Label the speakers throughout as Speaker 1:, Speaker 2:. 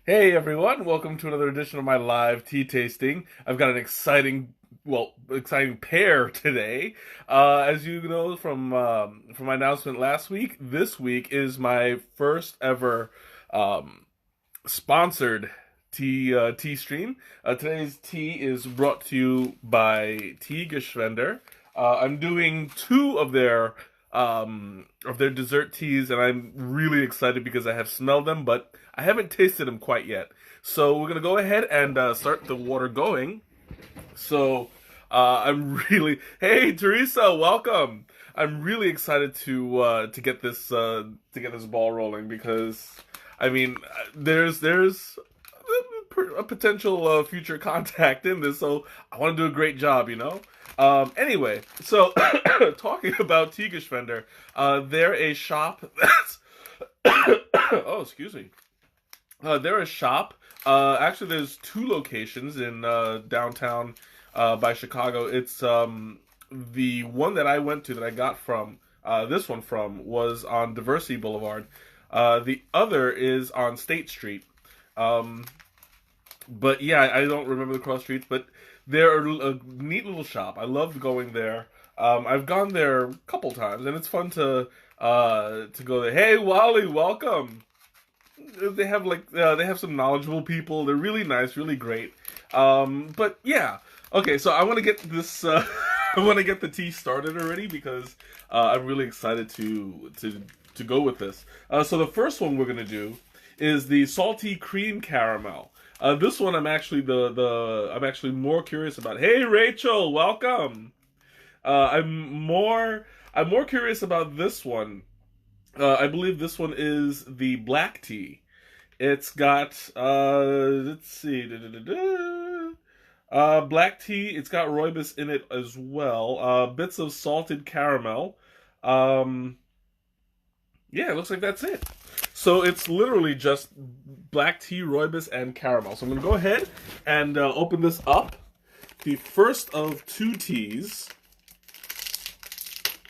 Speaker 1: Hey everyone, welcome to another edition of my live tea tasting. I've got an exciting pair today. As you know from my announcement last week, this week is my first ever um, sponsored tea stream. Today's tea is brought to you by Tea Geschwender. I'm doing two of their dessert teas, and I'm really excited because I have smelled them, but I haven't tasted them quite yet. So we're gonna go ahead and start the water going. So I'm really hey Teresa, welcome. I'm really excited to get this ball rolling because I mean there's a potential future contact in this, so I want to do a great job, you know. Anyway, so talking about Tigerschwender, they're a shop that's oh, excuse me. They're a shop. Actually, there's two locations in downtown by Chicago. It's the one that I went to that I got from this one from was on Diversity Boulevard. The other is on State Street. Um, but yeah, I don't remember the cross streets, but they're a neat little shop. I love going there. I've gone there a couple times, and it's fun to go there. Hey, Wally, welcome. They have some knowledgeable people. They're really nice, really great. But yeah, okay. So I want to get this. I want to get the tea started already because I'm really excited to go with this. So the first one we're gonna do is the salty cream caramel. This one I'm actually more curious about. Hey Rachel, welcome. I'm more curious about this one. I believe this one is the black tea. It's got let's see, black tea. It's got rooibos in it as well. Bits of salted caramel. Um, yeah, it looks like that's it. So it's literally just black tea, rooibos, and caramel. So I'm gonna go ahead and open this up. The first of two teas.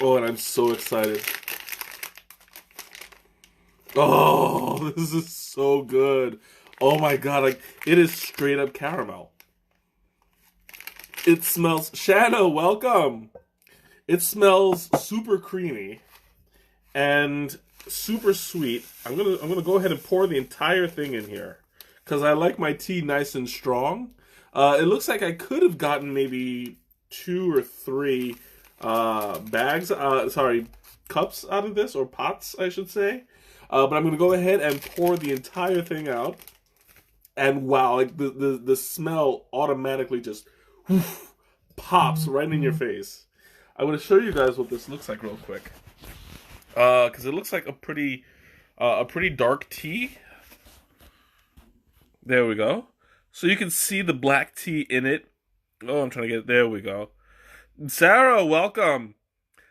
Speaker 1: Oh, and I'm so excited. Oh, this is so good. Oh my god, like it is straight up caramel. It smells Shanna, welcome. It smells super creamy and super sweet. I'm gonna go ahead and pour the entire thing in here because I like my tea nice and strong. It looks like I could have gotten maybe two or three bags. Sorry, cups out of this, or pots, I should say. But I'm gonna go ahead and pour the entire thing out. And wow, like the smell automatically just whoosh, pops right in your face. I'm gonna show you guys what this looks like real quick. Because it looks like a pretty dark tea. There we go. So you can see the black tea in it. Oh, I'm trying to get. There we go. Sarah, welcome.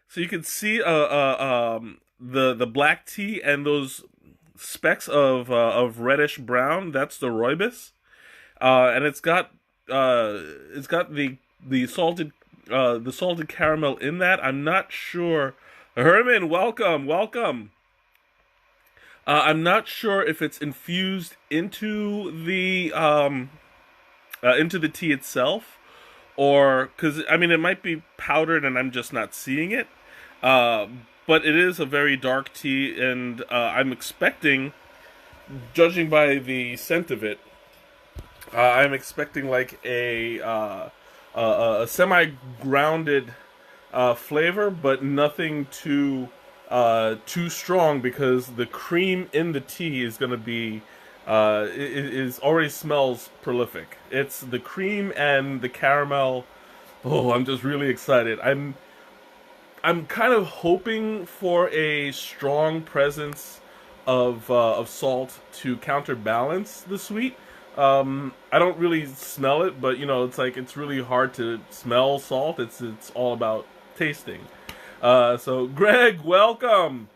Speaker 1: So you can see the black tea and those specks of reddish brown. That's the rooibos, and it's got the salted caramel in that. I'm not sure. Herman, welcome, welcome. I'm not sure if it's infused into the tea itself, or because I mean it might be powdered and I'm just not seeing it. Uh, but it is a very dark tea, and I'm expecting, judging by the scent of it, I'm expecting like a semi-grounded flavor, but nothing too strong because the cream in the tea is going to be is already smells prolific. It's the cream and the caramel. Oh, I'm just really excited. I'm kind of hoping for a strong presence of salt to counterbalance the sweet. I don't really smell it, but you know, it's like it's really hard to smell salt. It's all about tasting. So Greg, welcome.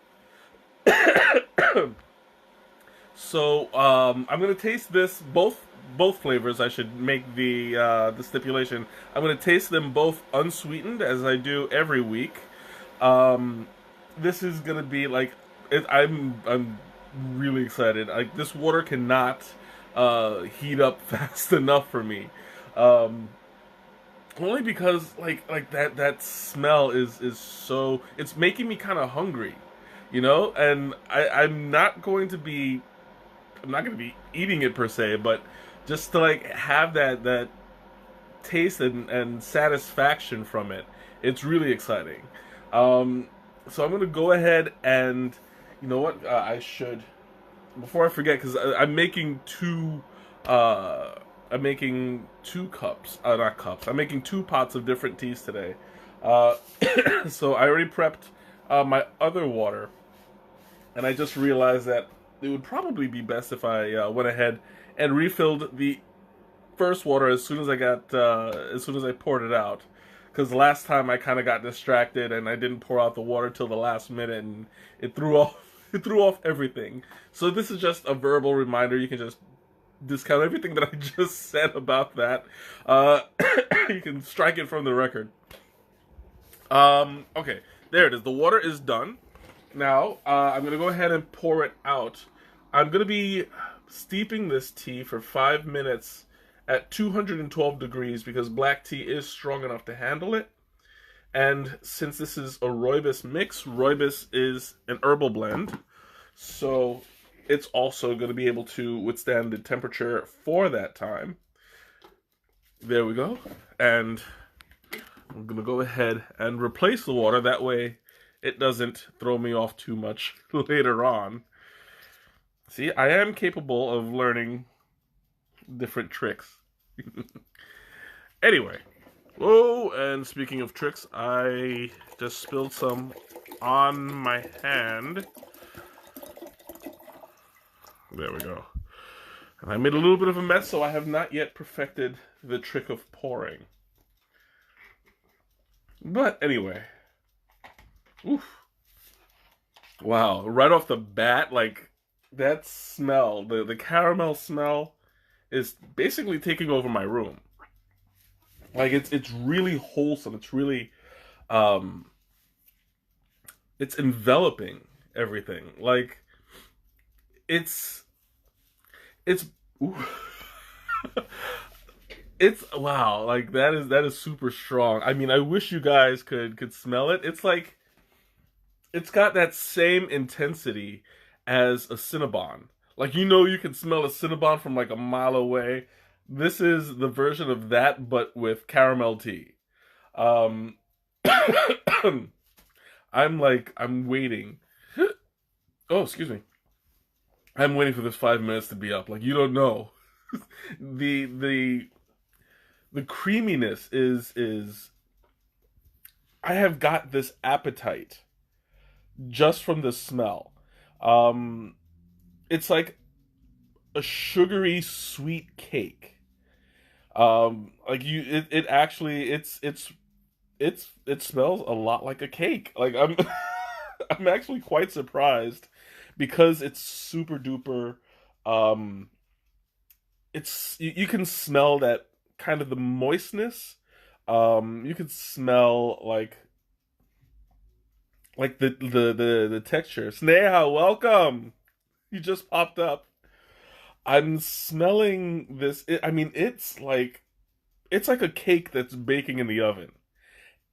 Speaker 1: So I'm gonna taste this both flavors. I should make the stipulation. I'm gonna taste them both unsweetened as I do every week. Um, this is gonna be like I'm really excited. Like this water cannot heat up fast enough for me. Um, Only because that smell is so, it's making me kind of hungry, and I'm not going to be eating it per se, but just to like have that taste and satisfaction from it. It's really exciting. Um, so I'm going to go ahead and, you know what, I should, before I forget, because I'm making uh, two cups, not cups. I'm making two pots of different teas today. Uh, so I already prepped my other water, and I just realized that it would probably be best if I went ahead and refilled the first water as soon as I poured it out. Because last time I kind of got distracted and I didn't pour out the water till the last minute, and it threw off it threw off everything. So this is just a verbal reminder. You can just discount everything that I just said about that. Uh, you can strike it from the record. Okay, there it is. The water is done. Now, I'm going to go ahead and pour it out. I'm going to be steeping this tea for 5 minutes at 212 degrees because black tea is strong enough to handle it. And since this is a rooibos mix, rooibos is an herbal blend, so it's also going to be able to withstand the temperature for that time. There we go. And I'm going to go ahead and replace the water. That way it doesn't throw me off too much later on. See, I am capable of learning different tricks. Anyway. Oh, and speaking of tricks, I just spilled some on my hand. There we go. And I made a little bit of a mess, so I have not yet perfected the trick of pouring. But anyway. Oof. Wow, right off the bat, like, that smell, the caramel smell is basically taking over my room. Like, it's really wholesome. It's really um it's enveloping everything. Like, it's ooh. It's wow, like that is super strong. I mean, I wish you guys could smell it. It's like it's got that same intensity as a Cinnabon. Like, you can smell a Cinnabon from like a mile away. This is the version of that, but with caramel tea. Um, I'm waiting. Oh, excuse me. I'm waiting for this 5 minutes to be up. Like, you don't know. the the the creaminess is I have got this appetite just from the smell. Um, it's like a sugary sweet cake. Like it actually it smells a lot like a cake. Like, I'm I'm actually quite surprised because it's super duper. Um, you can smell that kind of the moistness. You can smell like the texture. Sneha, welcome. You just popped up. I'm smelling this. I mean, it's like a cake that's baking in the oven,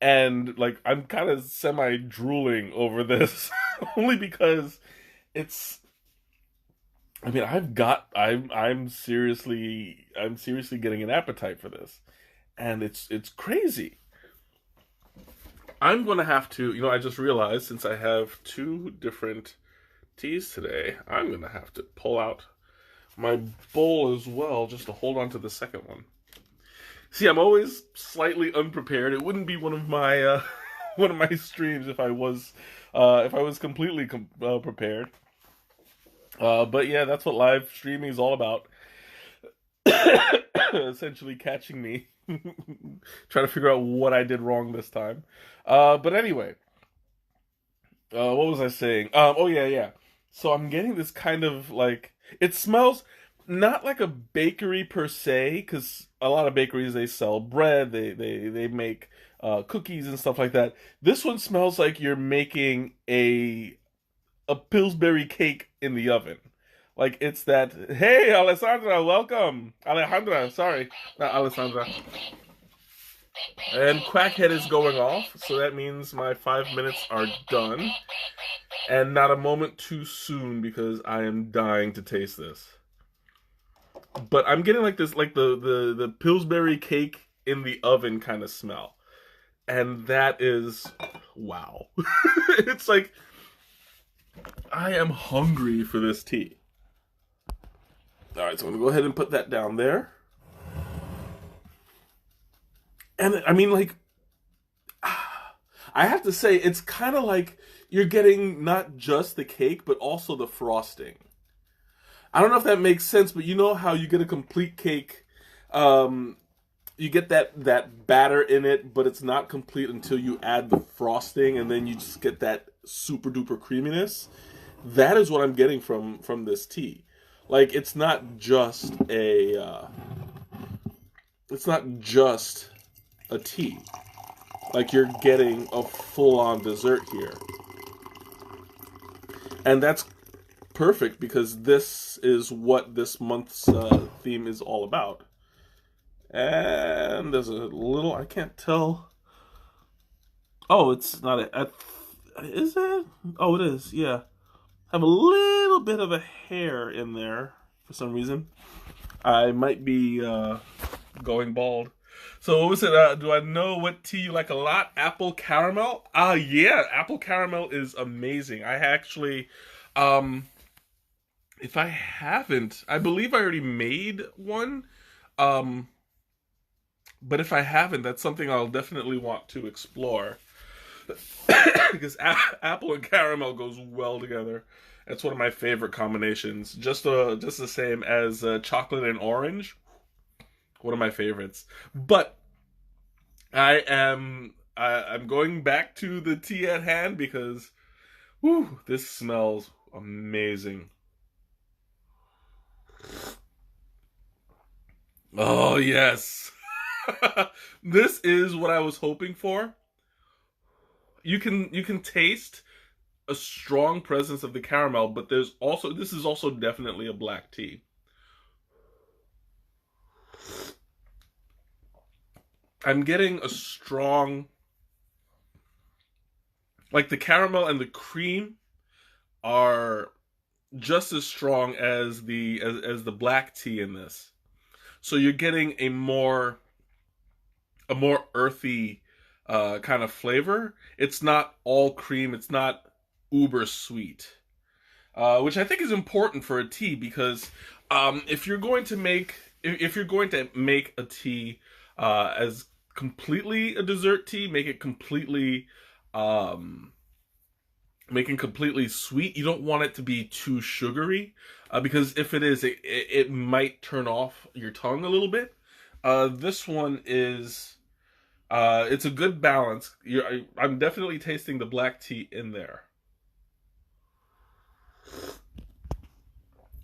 Speaker 1: and like I'm kind of semi drooling over this, only because it's. I mean, I'm seriously getting an appetite for this, and it's crazy. I'm gonna have to, I just realized since I have two different teas today, I'm gonna have to pull out my bowl as well just to hold on to the second one. See, I'm always slightly unprepared. It wouldn't be one of my one of my streams if I was completely prepared. But yeah, that's what live streaming is all about. Essentially catching me trying to figure out what I did wrong this time. But anyway, what was I saying? Oh yeah, yeah. So I'm getting this kind of like, it smells not like a bakery per se, because a lot of bakeries, they sell bread, they make cookies and stuff like that. This one smells like you're making a Pillsbury cake in the oven. Like it's that, hey, Alessandra, welcome. Alejandra, sorry, not Alessandra. And Quackhead is going off, so that means my 5 minutes are done. And not a moment too soon because I am dying to taste this. But I'm getting like this, like the Pillsbury cake in the oven kind of smell. And that is, wow. It's like, I am hungry for this tea. Alright, so I'm going to go ahead and put that down there. And I mean, like, I have to say, it's kind of like you're getting not just the cake, but also the frosting. I don't know if that makes sense, but you know how you get a complete cake, you get that batter in it, but it's not complete until you add the frosting, and then you just get that super duper creaminess. That is what I'm getting from this tea. Like it's not just a tea. Like you're getting a full-on dessert here. And that's perfect because this is what this month's theme is all about. And there's a little, I can't tell. Oh, it's not is it? Oh, it is, yeah. Have a little bit of a hair in there for some reason. I might be going bald. So what was it? Do I know what tea you like a lot? Apple caramel? Yeah, apple caramel is amazing. I actually, if I haven't, I believe I already made one. But if I haven't, that's something I'll definitely want to explore. Because apple and caramel goes well together. It's one of my favorite combinations. Just the same as chocolate and orange. One of my favorites. But I'm going back to the tea at hand because, whew, this smells amazing. Oh yes. This is what I was hoping for. You can taste a strong presence of the caramel, but this is also definitely a black tea. I'm getting a strong, like the caramel and the cream are just as strong as the black tea in this. So you're getting a more earthy kind of flavor. It's not all cream. It's not uber sweet, which I think is important for a tea because if you're going to make if you're going to make a tea as completely a dessert tea, making completely sweet. You don't want it to be too sugary because if it is, it might turn off your tongue a little bit. This one is it's a good balance. I'm definitely tasting the black tea in there.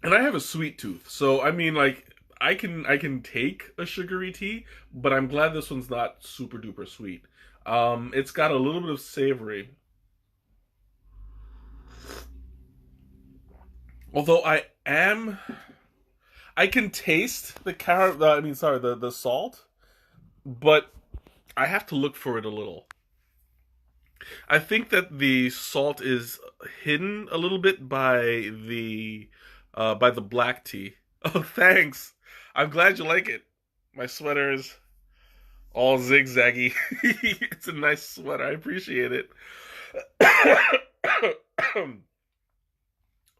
Speaker 1: And I have a sweet tooth, so I mean, like, I can take a sugary tea, but I'm glad this one's not super duper sweet. It's got a little bit of savory, although I can taste the I mean, sorry, the salt, but I have to look for it a little. I think that the salt is hidden a little bit by the black tea. Oh, thanks. I'm glad you like it. My sweater is all zigzaggy. It's a nice sweater. I appreciate it.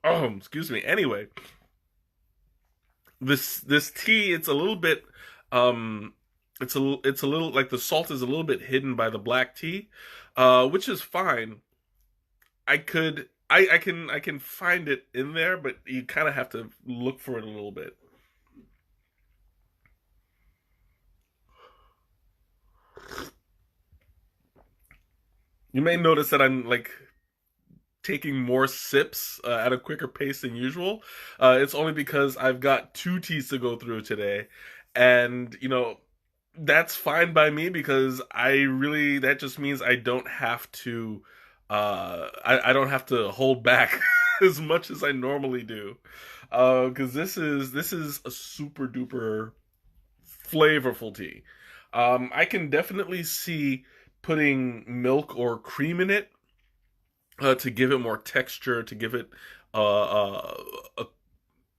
Speaker 1: Oh, excuse me. Anyway, this tea, it's a little bit it's a little like the salt is a little bit hidden by the black tea, which is fine. I can find it in there, but you kind of have to look for it a little bit. You may notice that I'm like taking more sips at a quicker pace than usual. It's only because I've got two teas to go through today, and that's fine by me because that just means I don't have to I don't have to hold back as much as I normally do. because this is a super duper flavorful tea. I can definitely see putting milk or cream in it to give it more texture, to give it a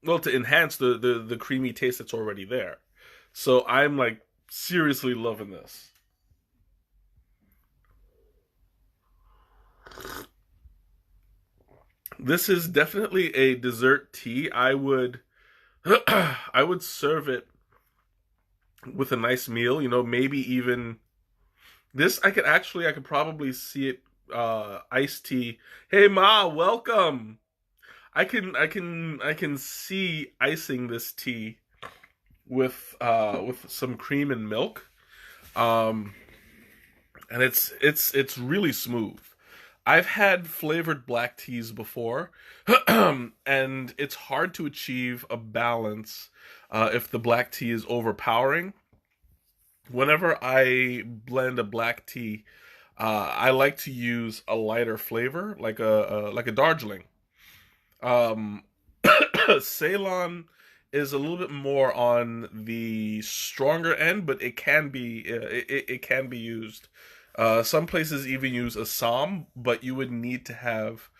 Speaker 1: well, to enhance the creamy taste that's already there. So I'm like seriously loving this. This is definitely a dessert tea. I would I would serve it with a nice meal, maybe even this I could probably see it iced tea. Hey Ma, welcome. I can see icing this tea with some cream and milk. Um and it's really smooth. I've had flavored black teas before, and it's hard to achieve a balance if the black tea is overpowering. Whenever I blend a black tea, I like to use a lighter flavor, like a Darjeeling. Um, Ceylon is a little bit more on the stronger end, but it can be used. Some places even use Assam, but you would need to have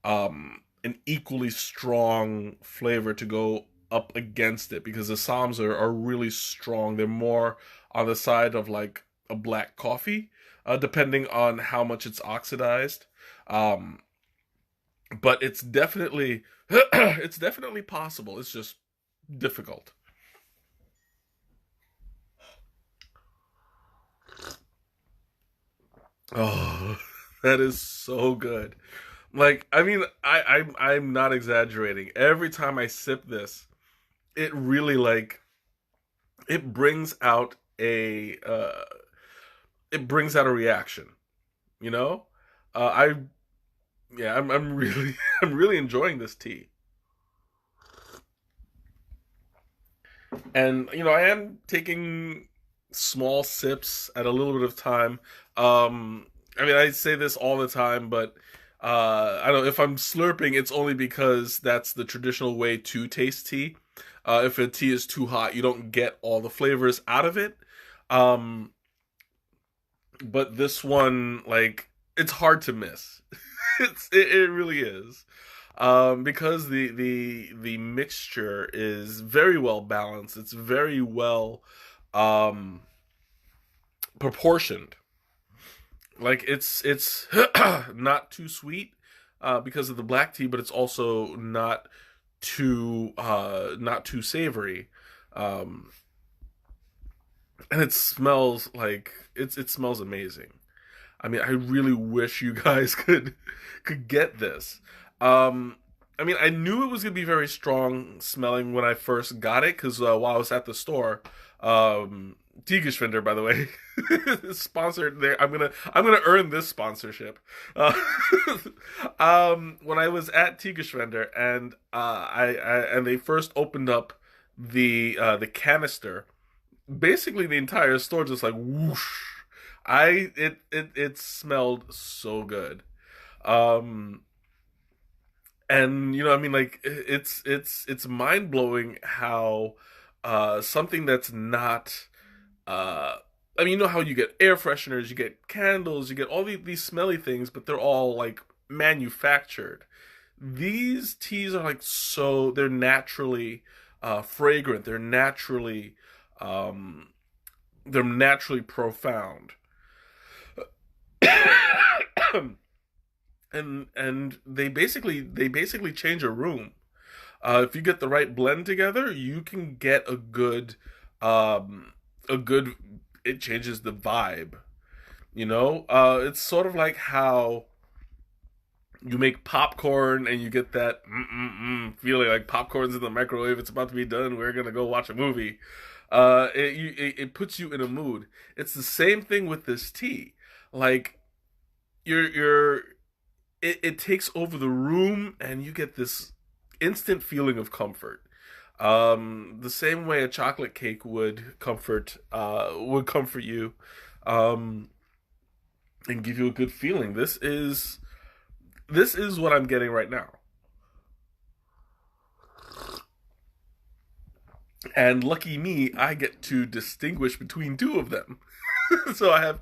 Speaker 1: an equally strong flavor to go up against it because Assams are really strong. They're more on the side of like a black coffee, depending on how much it's oxidized. Um, but it's definitely it's definitely possible. It's just difficult. Oh, that is so good. Like, I mean, I'm not exaggerating. Every time I sip this, it really like it brings out a it brings out a reaction. You know, I yeah, I'm really I'm really enjoying this tea, and I am taking small sips at a little bit of time. I mean, I say this all the time, but I don't know if I'm slurping. It's only because that's the traditional way to taste tea. If a tea is too hot, you don't get all the flavors out of it. Um, but this one, like, it's hard to miss. It really is. Because the mixture is very well balanced. It's very well um, proportioned. Like it's not too sweet because of the black tea, but it's also not too savory. Um, and it smells like it smells amazing. I mean, I really wish you guys could get this. Um, I mean, I knew it was gonna be very strong smelling when I first got it because while I was at the store, Tigerschwender, by the way, sponsored there. I'm gonna earn this sponsorship. Uh, when I was at Tigerschwender and and they first opened up the canister, basically the entire store just like whoosh. It smelled so good. Um, and I mean, like it's mind blowing how something that's not I mean, you know how you get air fresheners, you get candles, you get all these smelly things, but they're all like manufactured. These teas are like they're naturally fragrant. Um, they're naturally profound. And they basically change a room. If you get the right blend together, you can get um, a good. It changes the vibe. It's sort of like how you make popcorn and you get that feeling like popcorn's in the microwave. It's about to be done. We're gonna go watch a movie. It puts you in a mood. It's the same thing with this tea. Like you're it takes over the room and you get this instant feeling of comfort. The same way a chocolate cake would comfort you, um, and give you a good feeling. This is what I'm getting right now. And lucky me, I get to distinguish between two of them. So I have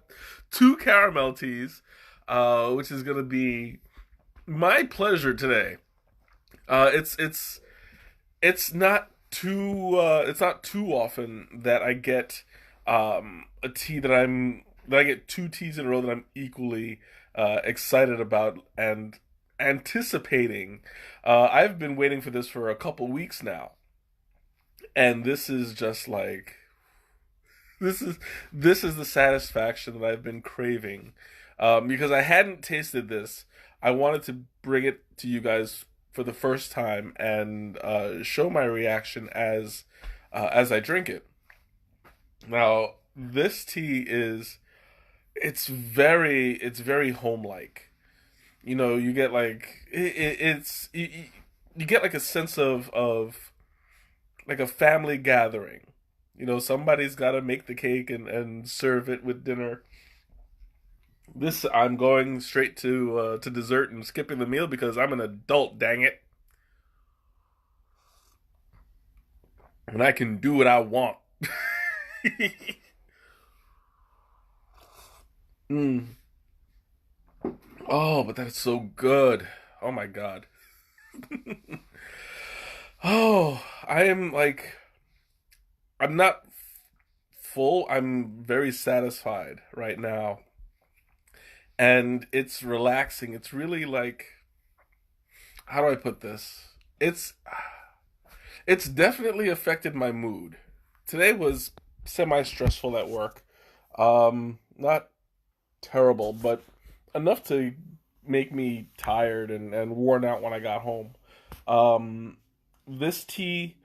Speaker 1: two caramel teas, which is going to be my pleasure today. It's not too often that I get a tea that I get two teas in a row that I'm equally excited about and anticipating. I've been waiting for this for a couple weeks now, and this is just like this is this is the satisfaction that I've been craving because I hadn't tasted this. I wanted to bring it to you guys for the first time and show my reaction as I drink it. Now, this tea is it's very home like. You know, you get like you get like a sense of like a family gathering. You know, somebody's got to make the cake and serve it with dinner. This I'm going straight to dessert and skipping the meal because I'm an adult. Dang it, and I can do what I want. Mm. Oh, but that's so good. Oh my god. Oh, I am like I'm not full. I'm very satisfied right now, and it's relaxing. It's really like how do I put this? It's it's definitely affected my mood. Today was semi stressful at work. Not terrible, but enough to make me tired and worn out when I got home. Um, this tea,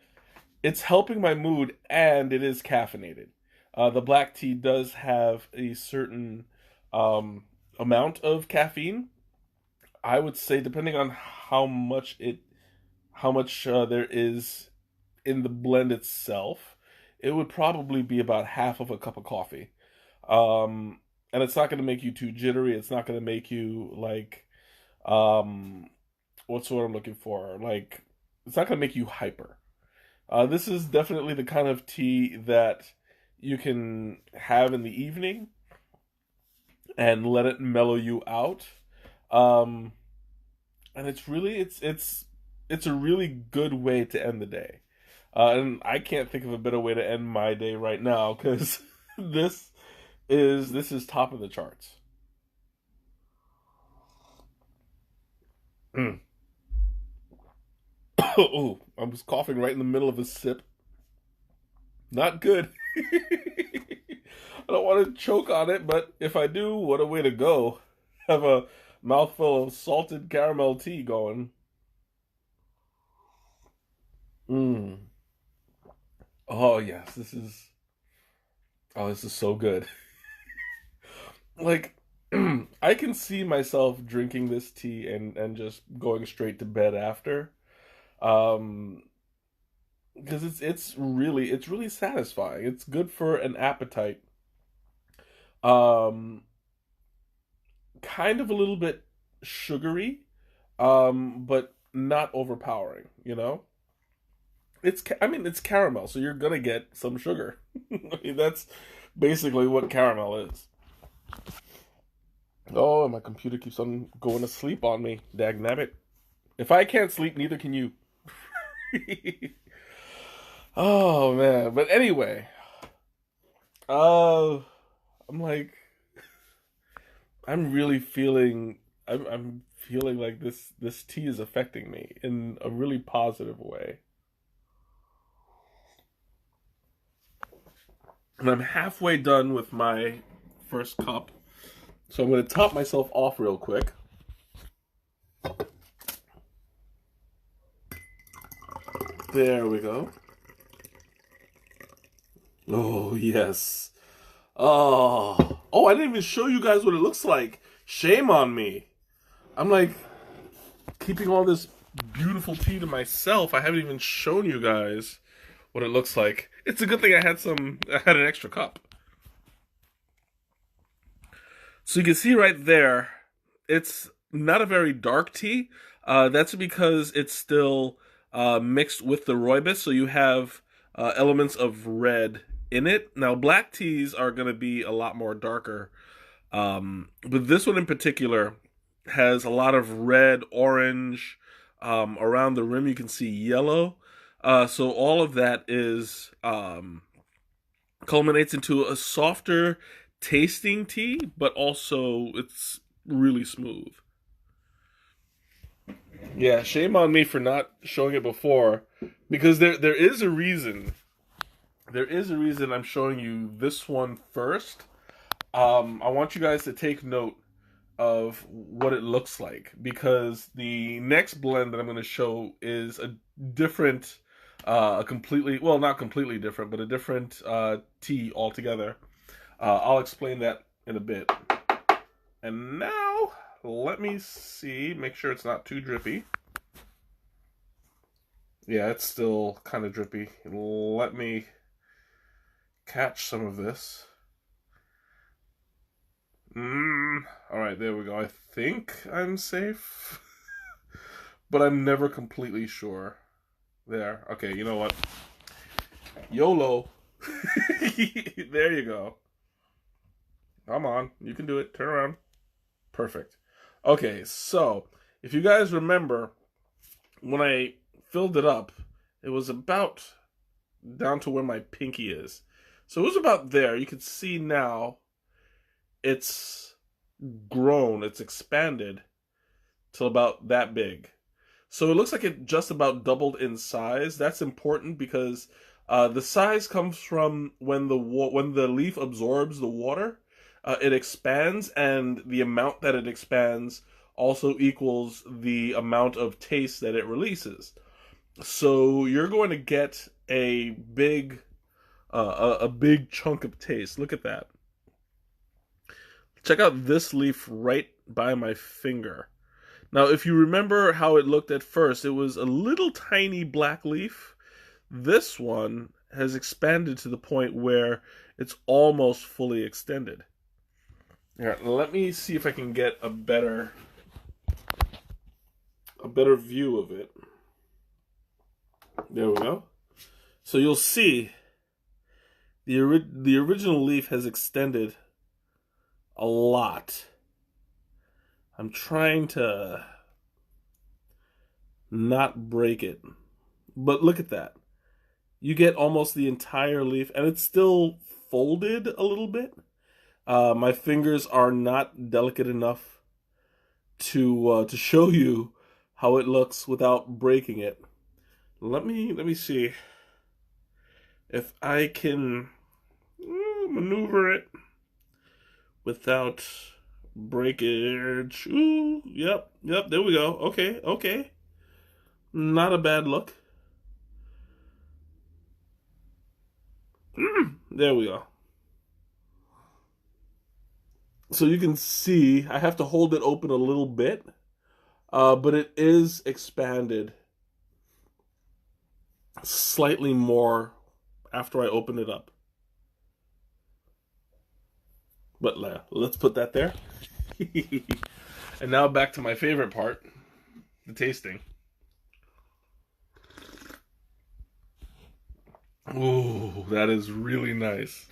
Speaker 1: it's helping my mood and it is caffeinated. The black tea does have a certain amount of caffeine. I would say, depending on how much there is in the blend itself, it would probably be about half of a cup of coffee. Um, and it's not going to make you too jittery. It's not going to make you like, um, what's the word I'm looking for? Like, it's not going to make you hyper. This is definitely the kind of tea that you can have in the evening and let it mellow you out. Um, and it's a really good way to end the day. And I can't think of a better way to end my day right now because this this is top of the charts. Mm. Oh, I was coughing right in the middle of a sip. Not good. I don't want to choke on it, but if I do, what a way to go. Have a mouthful of salted caramel tea going. Mm. Oh yes, this is so good. Like I can see myself drinking this tea and just going straight to bed after. Um because it's really satisfying. It's good for an appetite. Um Kind of a little bit sugary, but not overpowering, you know? I mean it's caramel, so you're going to get some sugar. I mean that's basically what caramel is. Oh, and my computer keeps on going to sleep on me. Dag nabbit. If I can't sleep, neither can you. Oh man. But anyway, uh I'm like I'm really feeling I'm feeling like this tea is affecting me in a really positive way. And I'm halfway done with my first cup. So I'm going to top myself off real quick. There we go. Oh, yes. Oh, I didn't even show you guys what it looks like. Shame on me. I'm like keeping all this beautiful tea to myself. I haven't even shown you guys what it looks like. It's a good thing I had an extra cup. So you can see right there, it's not a very dark tea. That's because it's still mixed with the rooibos. So you have elements of red in it. Now, black teas are going to be a lot more darker, but this one in particular has a lot of red, orange. Around the rim, you can see yellow. So all of that is culminates into a softer tasting tea, but also it's really smooth. Yeah, shame on me for not showing it before, because there is a reason. There is a reason I'm showing you this one first. I want you guys to take note of what it looks like, because the next blend that I'm going to show is a different, a completely, well, not completely different, but a different tea altogether. I'll explain that in a bit. And now, let me see, make sure it's not too drippy. Yeah, it's still kind of drippy. Let me catch some of this. Alright, there we go. I think I'm safe. But I'm never completely sure. There. Okay, you know what? YOLO. There you go. Come on. You can do it. Turn around. Perfect. Okay, so if you guys remember, when I filled it up, it was about down to where my pinky is. So it was about there. You can see now it's grown, it's expanded till about that big. So it looks like it just about doubled in size. That's important because the size comes from when the leaf absorbs the water, it expands, and the amount that it expands also equals the amount of taste that it releases. So you're going to get a big chunk of taste. Look at that. Check out this leaf right by my finger. Now, if you remember how it looked at first, it was a little tiny black leaf. This one has expanded to the point where it's almost fully extended. Here, let me see if I can get a better view of it. There we go. So you'll see the original leaf has extended a lot. I'm trying to not break it. But look at that. You get almost the entire leaf, and it's still folded a little bit. My fingers are not delicate enough to show you how it looks without breaking it. Let me see if I can maneuver it without breakage. Ooh, yep, there we go. Okay. Not a bad look. There we go. So you can see, I have to hold it open a little bit, but it is expanded slightly more after I open it up. But let's put that there. And now back to my favorite part, the tasting. Ooh, that is really nice.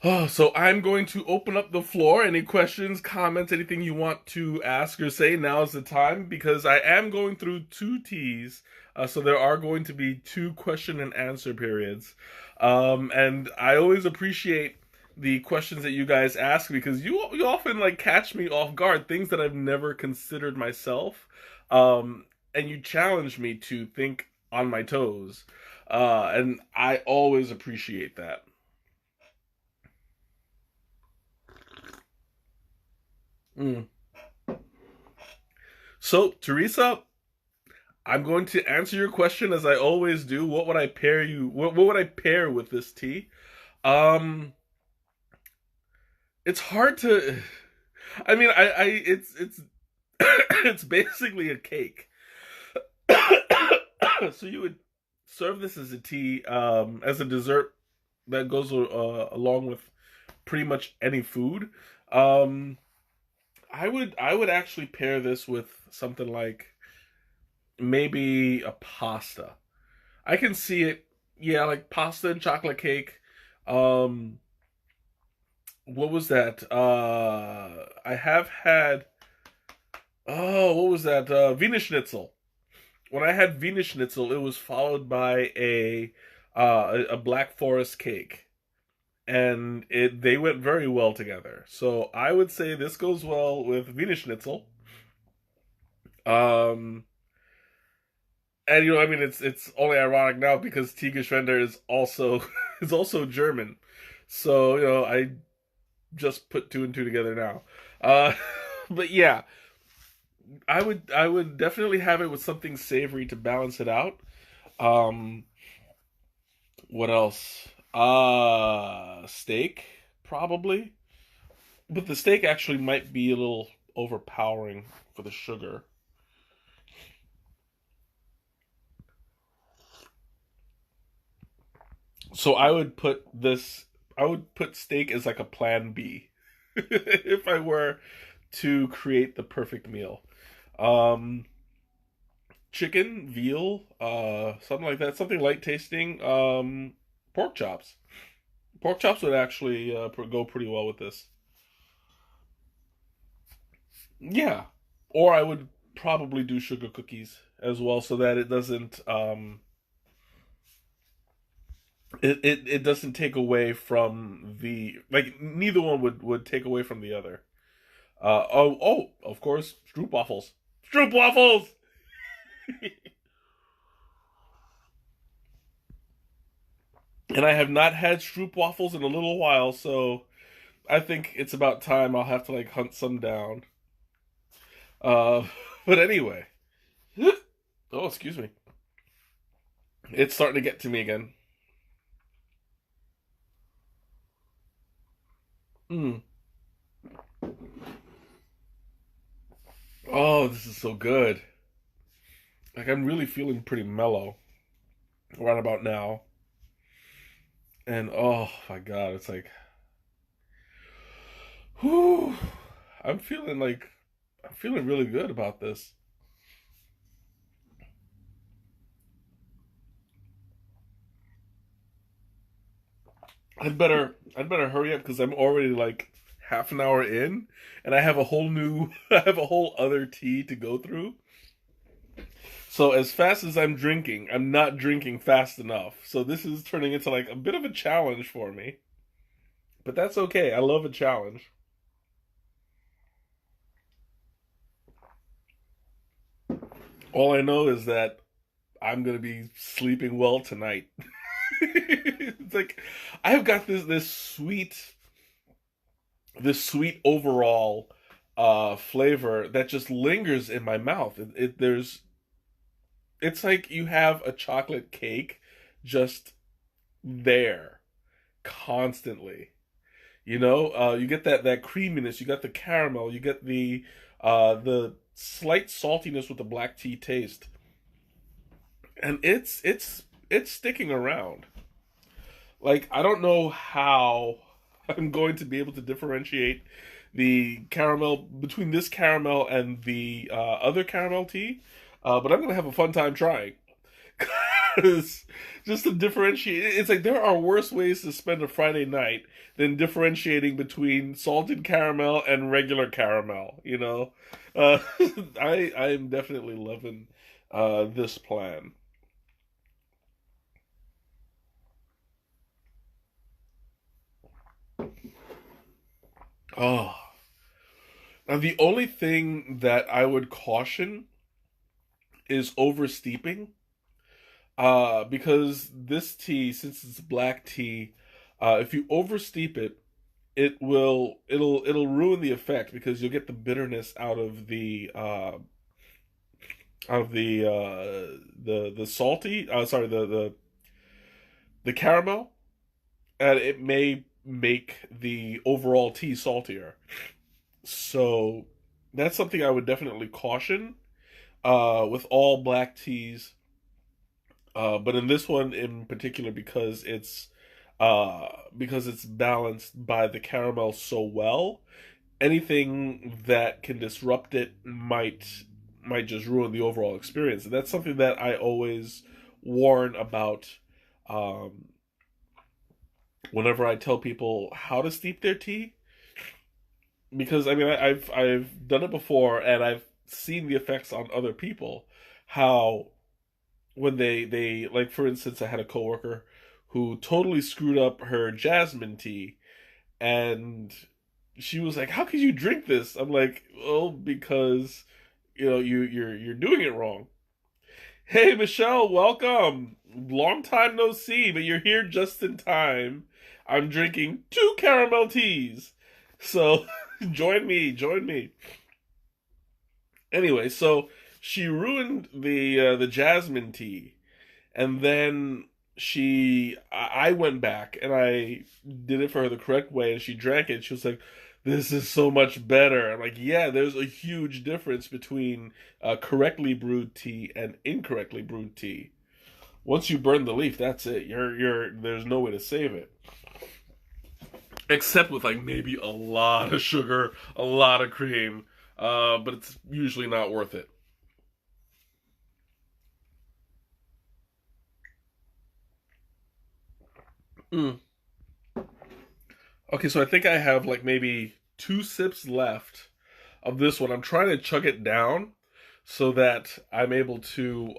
Speaker 1: Oh, so I'm going to open up the floor. Any questions, comments, anything you want to ask or say, now is the time, because I am going through 2 teas. So there are going to be 2 question and answer periods. And I always appreciate the questions that you guys ask, because you often like catch me off guard, things that I've never considered myself. And you challenge me to think on my toes. And I always appreciate that. So, Teresa, I'm going to answer your question as I always do. What would I pair you? What would I pair with this tea? Um, it's hard to. I mean, it's it's basically a cake. So you would serve this as a tea, as a dessert that goes along with pretty much any food. Um, I would actually pair this with something like maybe a pasta. I can see it. Yeah, like pasta and chocolate cake. Um, what was that? I have had. Oh, what was that? Wiener Schnitzel. When I had Wiener Schnitzel, it was followed by a Black Forest cake, and it they went very well together. So I would say this goes well with Wiener Schnitzel. Um, and I mean, it's only ironic now because Tigerschwender is also is also German. So I just put two and two together now. Uh, but yeah, I would definitely have it with something savory to balance it out. Um, what else? Steak probably, but the steak actually might be a little overpowering for the sugar. So I would put steak as like a plan B if I were to create the perfect meal. Um, Chicken, veal, something like that, something light tasting. Pork chops. Pork chops would actually go pretty well with this. Yeah, or I would probably do sugar cookies as well, so that it doesn't it doesn't take away from the like neither one would take away from the other. Of course, stroop waffles. Stroop waffles. And I have not had stroop waffles in a little while, so I think it's about time I'll have to like hunt some down. Uh, but anyway, oh excuse me, it's starting to get to me again. Mm. Oh, this is so good. Like I'm really feeling pretty mellow right about now, and oh my god, it's like, whew, I'm feeling like I'm feeling really good about this. I'd better hurry up because I'm already like half an hour in, and I have a whole new I have a whole other tea to go through. So as fast as I'm drinking, I'm not drinking fast enough. So this is turning into like a bit of a challenge for me. But that's okay. I love a challenge. All I know is that I'm gonna be sleeping well tonight. It's like I've got this sweet overall flavor that just lingers in my mouth. It's like you have a chocolate cake just there constantly. You get that creaminess, you got the caramel, you get the slight saltiness with the black tea taste, and it's sticking around. Like I don't know how I'm going to be able to differentiate the caramel between this caramel and the other caramel tea, but I'm gonna have a fun time trying. 'Cause just to differentiate, it's like there are worse ways to spend a Friday night than differentiating between salted caramel and regular caramel. Uh, I am definitely loving this plan. Oh, now the only thing that I would caution is oversteeping. Because this tea, since it's black tea, if you oversteep it, it'll ruin the effect because you'll get the bitterness out of the salty sorry the caramel, and it may make the overall tea saltier. So that's something I would definitely caution with all black teas. But in this one in particular, because it's balanced by the caramel so well, anything that can disrupt it might just ruin the overall experience. And that's something that I always warn about um, whenever I tell people how to steep their tea, because I mean I've done it before and I've seen the effects on other people. How when they like, for instance, I had a coworker who totally screwed up her jasmine tea, and she was like, "How could you drink this?" I'm like, "Well, because you're doing it wrong." Hey, Michelle, welcome. Long time no see, but you're here just in time. I'm drinking two caramel teas. So join me, join me. Anyway, so she ruined the jasmine tea, and then I went back and I did it for her the correct way, and she drank it. She was like, "This is so much better." I'm like, "Yeah, there's a huge difference between correctly brewed tea and incorrectly brewed tea. Once you burn the leaf, that's it. You're there's no way to save it, except with like maybe a lot of sugar, a lot of cream, but it's usually not worth it." Mm. Okay, so I think I have like maybe two sips left of this one. I'm trying to chug it down so that I'm able to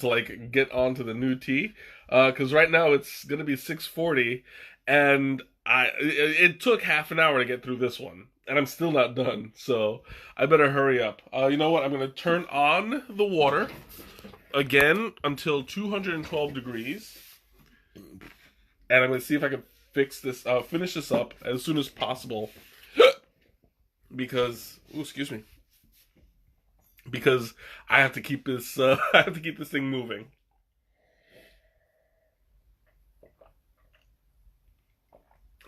Speaker 1: like get onto the new tea. Because right now it's gonna be 6:40, and it took half an hour to get through this one, and I'm still not done. So I better hurry up. You know what? I'm gonna turn on the water again until 212 degrees, and I'm gonna see if I can finish this up as soon as possible. Because, ooh, excuse me, because I have to keep this I have to keep this thing moving.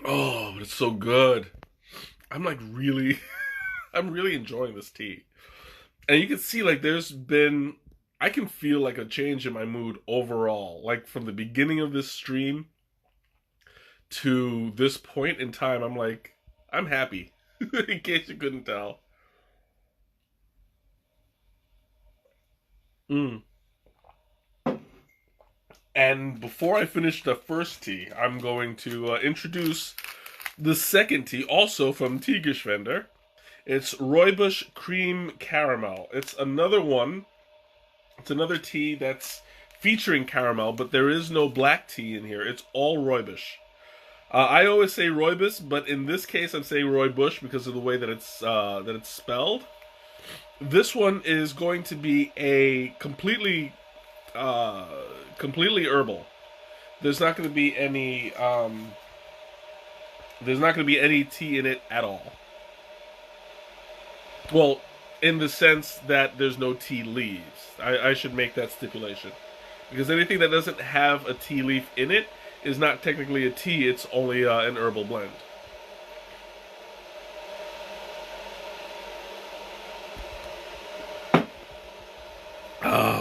Speaker 1: Oh, but it's so good. I'm like really I'm really enjoying this tea. And you can see like I can feel like a change in my mood overall. Like from the beginning of this stream to this point in time, I'm like, I'm happy. In case you couldn't tell. Mm. And before I finish the first tea, I'm going to introduce the second tea, also from Tigerschwender. It's Rooibos Cream Caramel. It's another one. It's another tea that's featuring caramel, but there is no black tea in here. It's all Rooibos. I always say Rooibos, but in this case, I'm saying Rooibos because of the way that it's spelled. This one is going to be a uh, completely herbal. There's not going to be any there's not going to be any tea in it at all. Well, in the sense that there's no tea leaves. I should make that stipulation. Because anything that doesn't have a tea leaf in it is not technically a tea, it's only an herbal blend.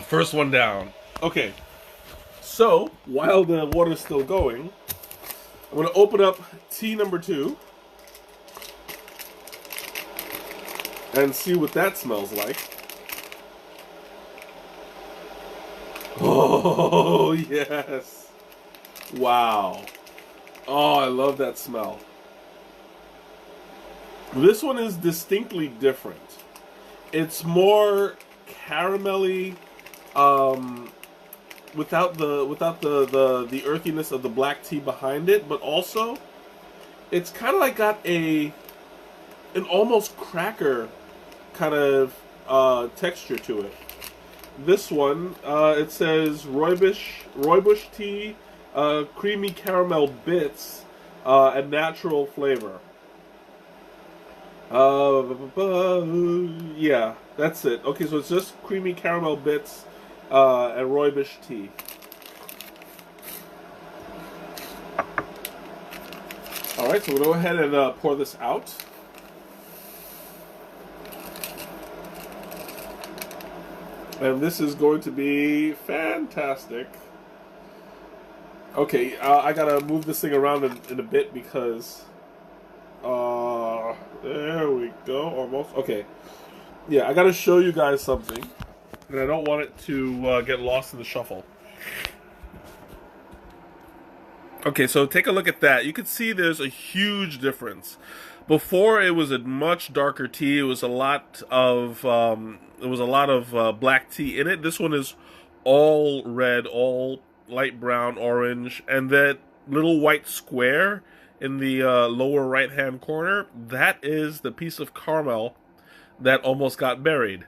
Speaker 1: First one down. Okay, so while the water's still going, I'm going to open up tea number 2 and see what that smells like. Oh, yes. Wow. Oh, I love that smell. This one is distinctly different. It's more caramelly, um, without the earthiness of the black tea behind it, but also it's kind of like got an almost cracker kind of texture to it. This one, it says rooibos tea, creamy caramel bits, and natural flavor. Yeah, that's it. Okay, so it's just creamy caramel bits and rooibos tea. All right, so we'll go ahead and pour this out. And this is going to be fantastic. Okay, I gotta move this thing around in a bit because... there we go, almost. Okay. Yeah, I gotta show you guys something. and I don't want it to get lost in the shuffle. Okay, so take a look at that. You can see there's a huge difference. Before it was a much darker tea. It was a lot of black tea in it. This one is all red, all light brown, orange, and that little white square in the lower right hand corner, that is the piece of caramel that almost got buried.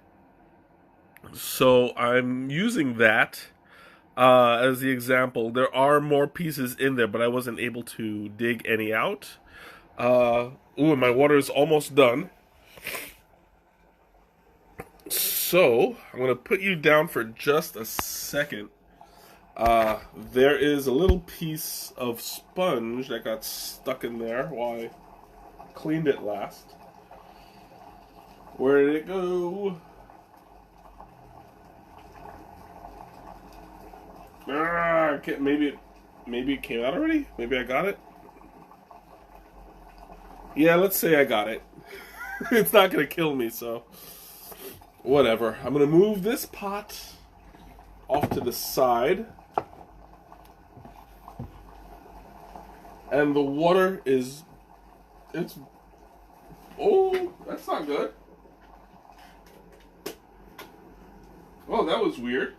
Speaker 1: So I'm using that as the example. There are more pieces in there, but I wasn't able to dig any out. Ooh, my water is almost done. So I'm going to put you down for just a second. There is a little piece of sponge that got stuck in there while I cleaned it last. Where did it go? Maybe it came out already? Maybe I got it? Yeah, let's say I got it. It's not going to kill me, so whatever. I'm going to move this pot off to the side. And the water is... Oh, that's not good. Oh, that was weird.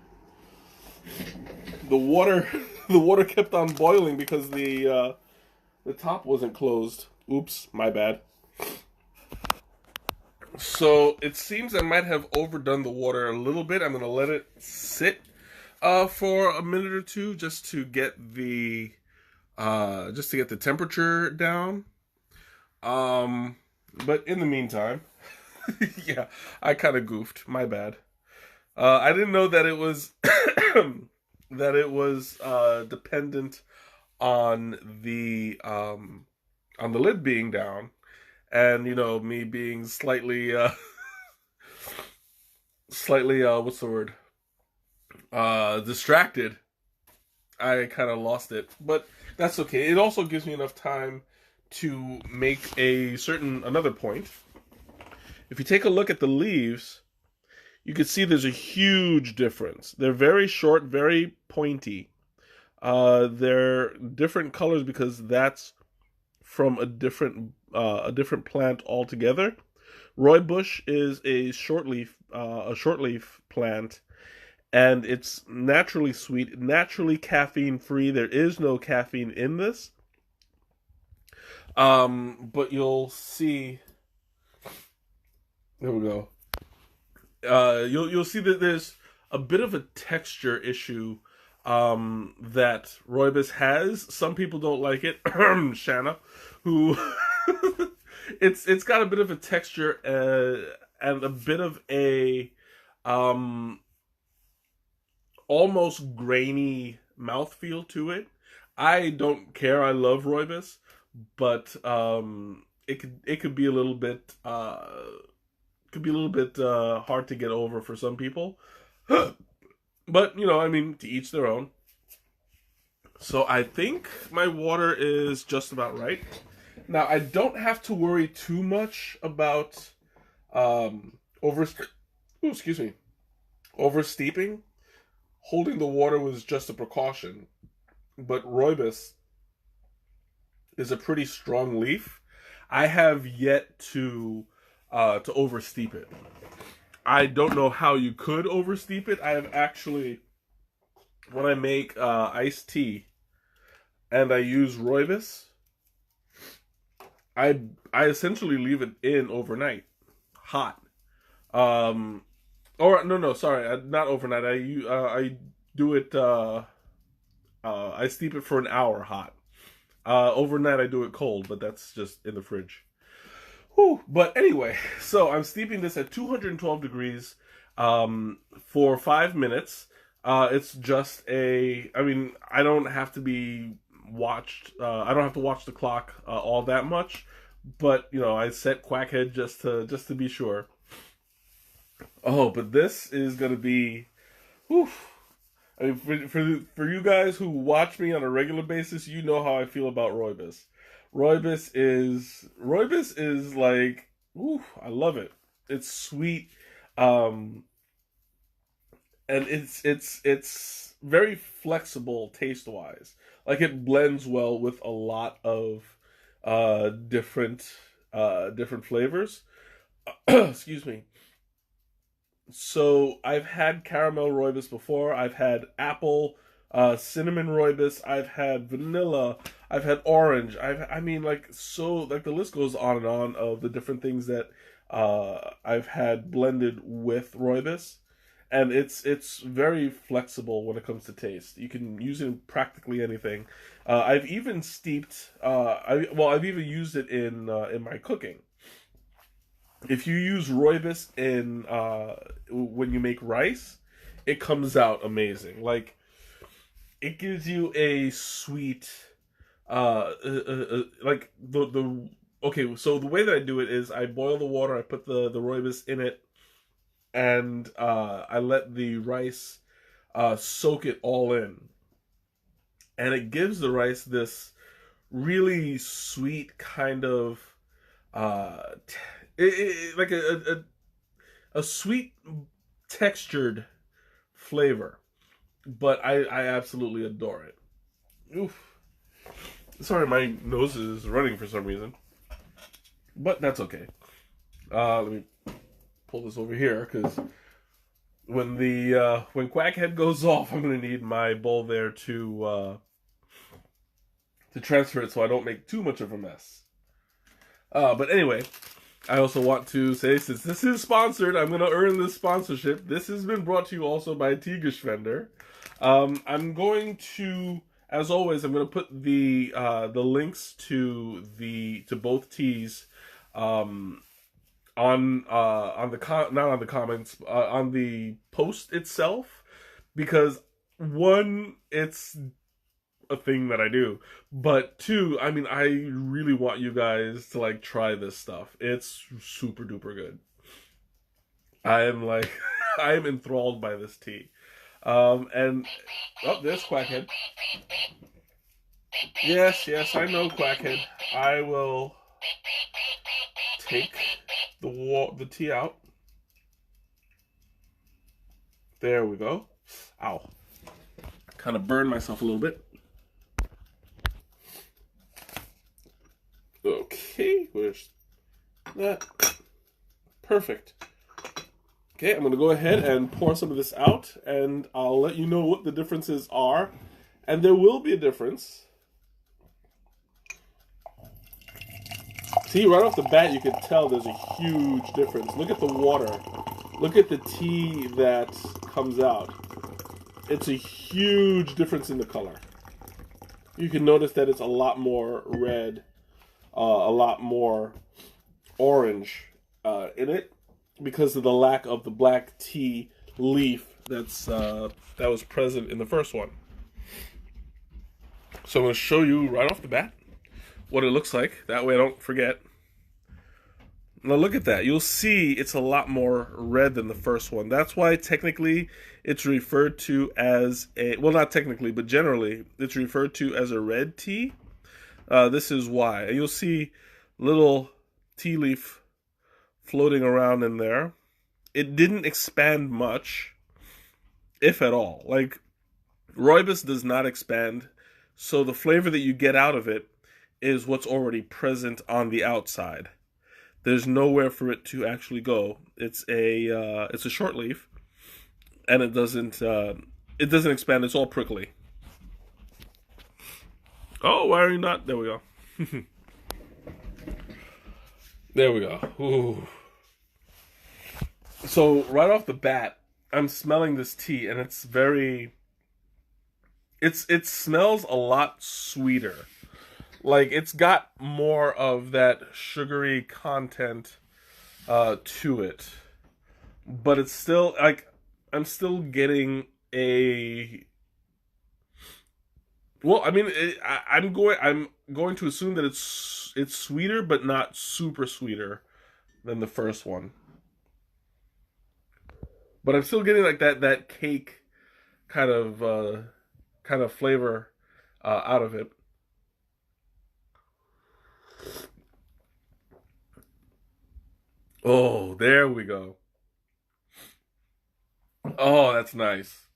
Speaker 1: The water kept on boiling because the top wasn't closed. Oops, my bad. So it seems I might have overdone the water a little bit. I'm gonna let it sit for a minute or two just to get the temperature down. But in the meantime, yeah, I kind of goofed. My bad. I didn't know that it was dependent on the lid being down, and me being slightly what's the word, distracted. I kind of lost it, but that's okay. It also gives me enough time to make another point. If you take a look at the leaves, you can see there's a huge difference. They're very short, very pointy. They're different colors because that's from a different plant altogether. Rooibos is a shortleaf plant, and it's naturally sweet, naturally caffeine free. There is no caffeine in this. But you'll see. There we go. You'll see that there's a bit of a texture issue that Rooibos has. Some people don't like it. Shanna, who it's got a bit of a texture and a bit of a almost grainy mouthfeel to it. I don't care. I love Rooibos, but it could be a little bit hard to get over for some people. But, to each their own. So I think my water is just about right. Now, I don't have to worry too much about oversteeping. Holding the water was just a precaution. But Rooibos is a pretty strong leaf. I have yet to oversteep it. I don't know how you could oversteep it. I have actually, when I make iced tea and I use Rooibos, I essentially leave it in overnight, hot. Or no, sorry, not overnight. I do it. I steep it for an hour hot. Overnight I do it cold, but that's just in the fridge. Whew. But anyway, so I'm steeping this at 212 degrees for 5 minutes. It's just I don't have to be watched. I don't have to watch the clock all that much, but I set Quackhead just to be sure. Oh, but this is gonna be, whew. I mean, for you guys who watch me on a regular basis, you know how I feel about Rooibos. Rooibos is like, ooh, I love it. It's sweet. and it's very flexible taste wise. Like it blends well with a lot of different different flavors. Excuse me. So I've had caramel rooibos before. I've had apple, cinnamon rooibos. I've had vanilla. I've had orange. I mean, like so, like the list goes on and on of the different things that I've had blended with rooibos, and it's very flexible when it comes to taste. You can use it in practically anything. I've even steeped. I've even used it in my cooking. If you use rooibos in when you make rice, it comes out amazing. Like it gives you a sweet, like the okay. So the way that I do it is I boil the water, I put the rooibos in it, and I let the rice soak it all in, and it gives the rice this really sweet kind of uh, like a sweet textured flavor, but I absolutely adore it. Oof. Sorry, my nose is running for some reason, but that's okay. Let me pull this over here because when Quackhead goes off, I'm gonna need my bowl there to transfer it so I don't make too much of a mess. But anyway, I also want to say, since this is sponsored, I'm going to earn this sponsorship. This has been brought to you also by Teegeschwender. I'm going to, as always, I'm going to put the links to both teas on the not on the comments on the post itself, because one, it's a thing that I do, but two, I mean, I really want you guys to like try this stuff. It's super duper good. I am like I am enthralled by this tea. And oh, there's Quackhead. Yes, I know Quackhead. I will take the tea out. There we go. Ow. Kind of burned myself a little bit. Okay, where's that? Perfect. Okay, I'm going to go ahead and pour some of this out, and I'll let you know what the differences are. And there will be a difference. See, right off the bat, you can tell there's a huge difference. Look at the water. Look at the tea that comes out. It's a huge difference in the color. You can notice that it's a lot more red, a lot more orange in it, because of the lack of the black tea leaf that was present in the first one. So I'm going to show you right off the bat what it looks like. That way I don't forget. Now look at that. You'll see it's a lot more red than the first one. That's why technically it's referred to as a, well, not technically, but generally it's referred to as a red tea. This is why. And you'll see little tea leaf floating around in there. It didn't expand much, if at all. Like, rooibos does not expand, so the flavor that you get out of it is what's already present on the outside. There's nowhere for it to actually go. It's a short leaf, and it doesn't expand. It's all prickly. Oh, why are you not? There we go. There we go. Ooh. So right off the bat, I'm smelling this tea, and it's very. It smells a lot sweeter. Like, it's got more of that sugary content to it, but it's still like I'm still getting a. Well, I mean, I'm going to assume that it's sweeter, but not super sweeter than the first one. But I'm still getting like that cake kind of flavor out of it. Oh, there we go. Oh, that's nice.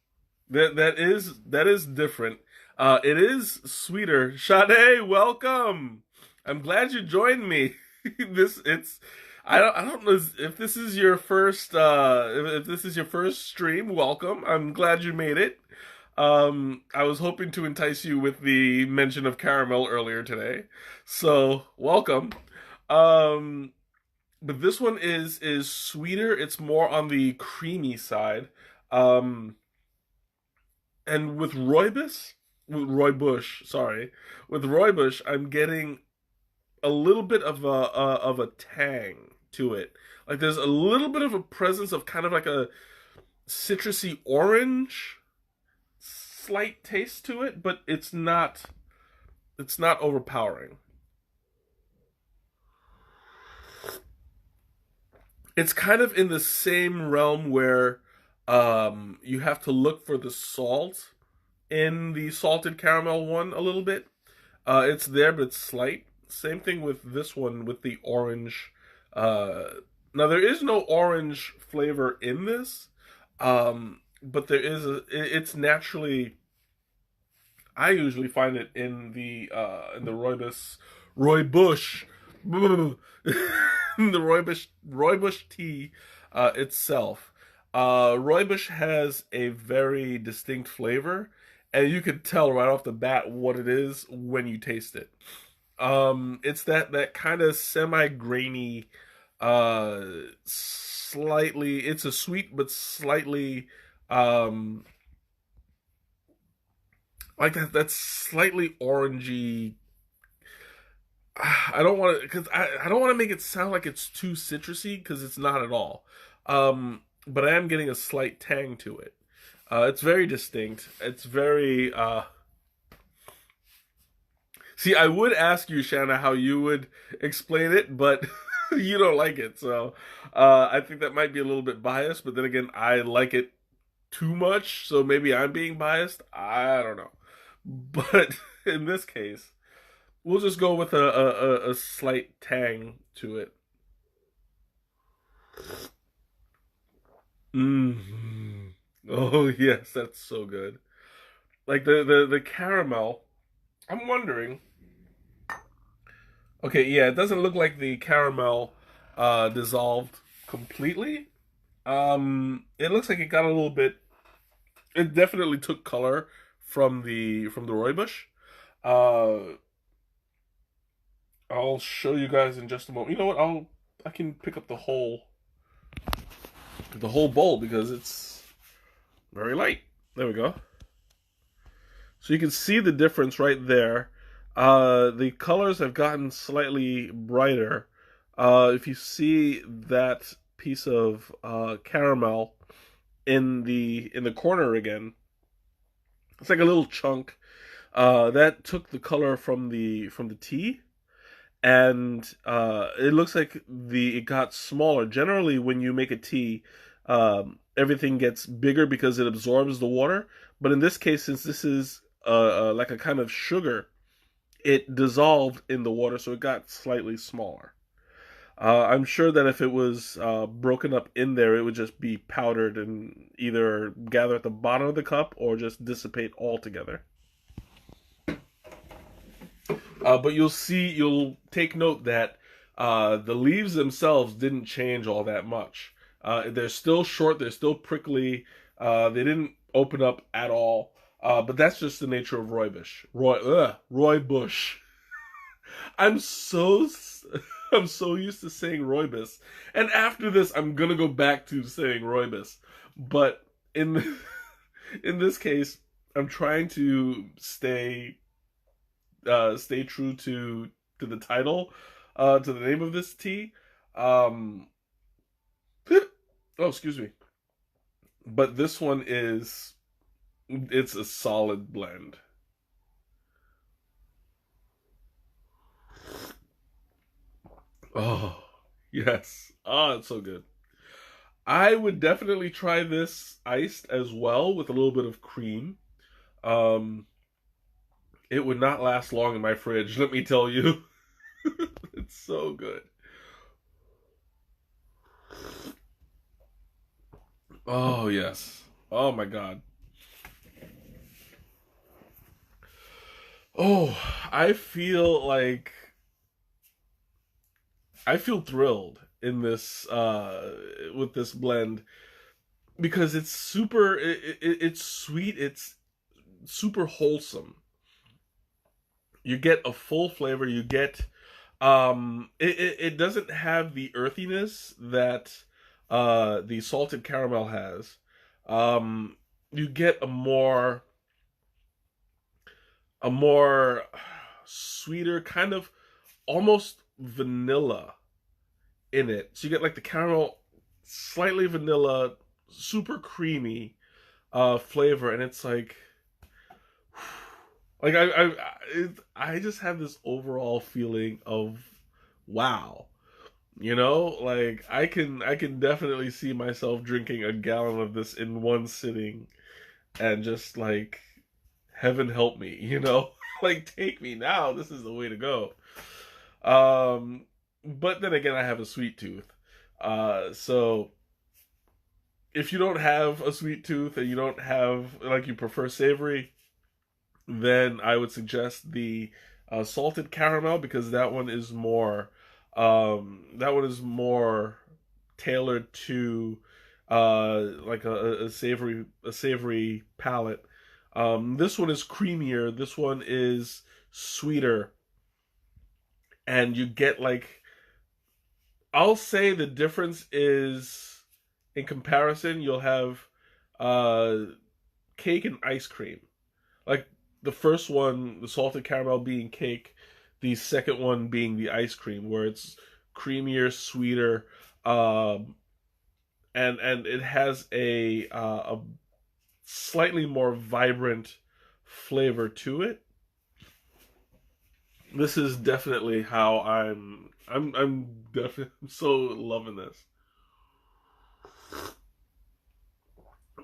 Speaker 1: That is different. It is sweeter. Sade, welcome. I'm glad you joined me. this it's I don't know if this is your first if this is your first stream. Welcome. I'm glad you made it. I was hoping to entice you with the mention of caramel earlier today, so welcome. Um, but this one is sweeter. It's more on the creamy side. Um, and with Roy Bush, sorry, with Roy Bush, I'm getting a little bit of a tang to it. Like there's a little bit of a presence of kind of like a citrusy orange slight taste to it, but it's not overpowering. It's kind of in the same realm where you have to look for the salt in the salted caramel one a little bit. It's there, but it's slight. Same thing with this one with the orange. Uh, Now there is no orange flavor in this, but there is it's naturally. I usually find it in the Roy Bush, the Roy Bush tea itself. Roy Bush has a very distinct flavor, and you can tell right off the bat what it is when you taste it. It's that kind of semi grainy, slightly. It's a sweet but slightly like that slightly orangey. I don't want to because I don't want to make it sound like it's too citrusy because it's not at all. But I am getting a slight tang to it. It's very distinct. It's very see, I would ask you, Shanna, how you would explain it, but you don't like it, so I think that might be a little bit biased. But then again, I like it too much, so maybe I'm being biased. I don't know. But in this case, we'll just go with a slight tang to it. Mm. Oh yes, that's so good. Like the caramel. I'm wondering. Okay, yeah, it doesn't look like the caramel dissolved completely. It looks like it got a little bit. It definitely took color from the rooibos. Uh, I'll show you guys in just a moment. You know what? I can pick up the whole bowl because it's very light. There we go. So you can see the difference right there. The colors have gotten slightly brighter. If you see that piece of caramel in the corner again, it's like a little chunk. That took the color from the tea, and it looks like it got smaller. Generally, when you make a tea, everything gets bigger because it absorbs the water. But in this case, since this is like a kind of sugar, it dissolved in the water, so it got slightly smaller. I'm sure that if it was broken up in there, it would just be powdered and either gather at the bottom of the cup or just dissipate altogether. But you'll take note that the leaves themselves didn't change all that much. They're still short, they're still prickly. They didn't open up at all. But that's just the nature of Roy Bush. I'm so I'm so used to saying Roybus, and after this, I'm gonna go back to saying Roybus. But in this case, I'm trying to stay true to the title, to the name of this tea. Um, oh, excuse me. But this one it's a solid blend. Oh, yes. Oh, it's so good. I would definitely try this iced as well with a little bit of cream. Um, it would not last long in my fridge, let me tell you. It's so good. Oh, yes. Oh my god. Oh, I feel like I feel thrilled in this with this blend because it's super it's sweet, it's super wholesome. You get a full flavor, you get it doesn't have the earthiness that the salted caramel has. You get a more sweeter kind of almost vanilla in it. So you get like the caramel, slightly vanilla, super creamy flavor, and it's like I just have this overall feeling of wow. You know, like I can definitely see myself drinking a gallon of this in one sitting and just like heaven help me, you know? Like take me now. This is the way to go. Um but then again I have a sweet tooth. So if you don't have a sweet tooth and you don't have like you prefer savory, then I would suggest the salted caramel because that one is more tailored to like a savory palate. This one is creamier. This one is sweeter, and you get like I'll say the difference is in comparison. You'll have uh, cake and ice cream. Like the first one, the salted caramel being cake, the second one being the ice cream, where it's creamier, sweeter, um, and it has a slightly more vibrant flavor to it. This is definitely how I'm definitely so loving this.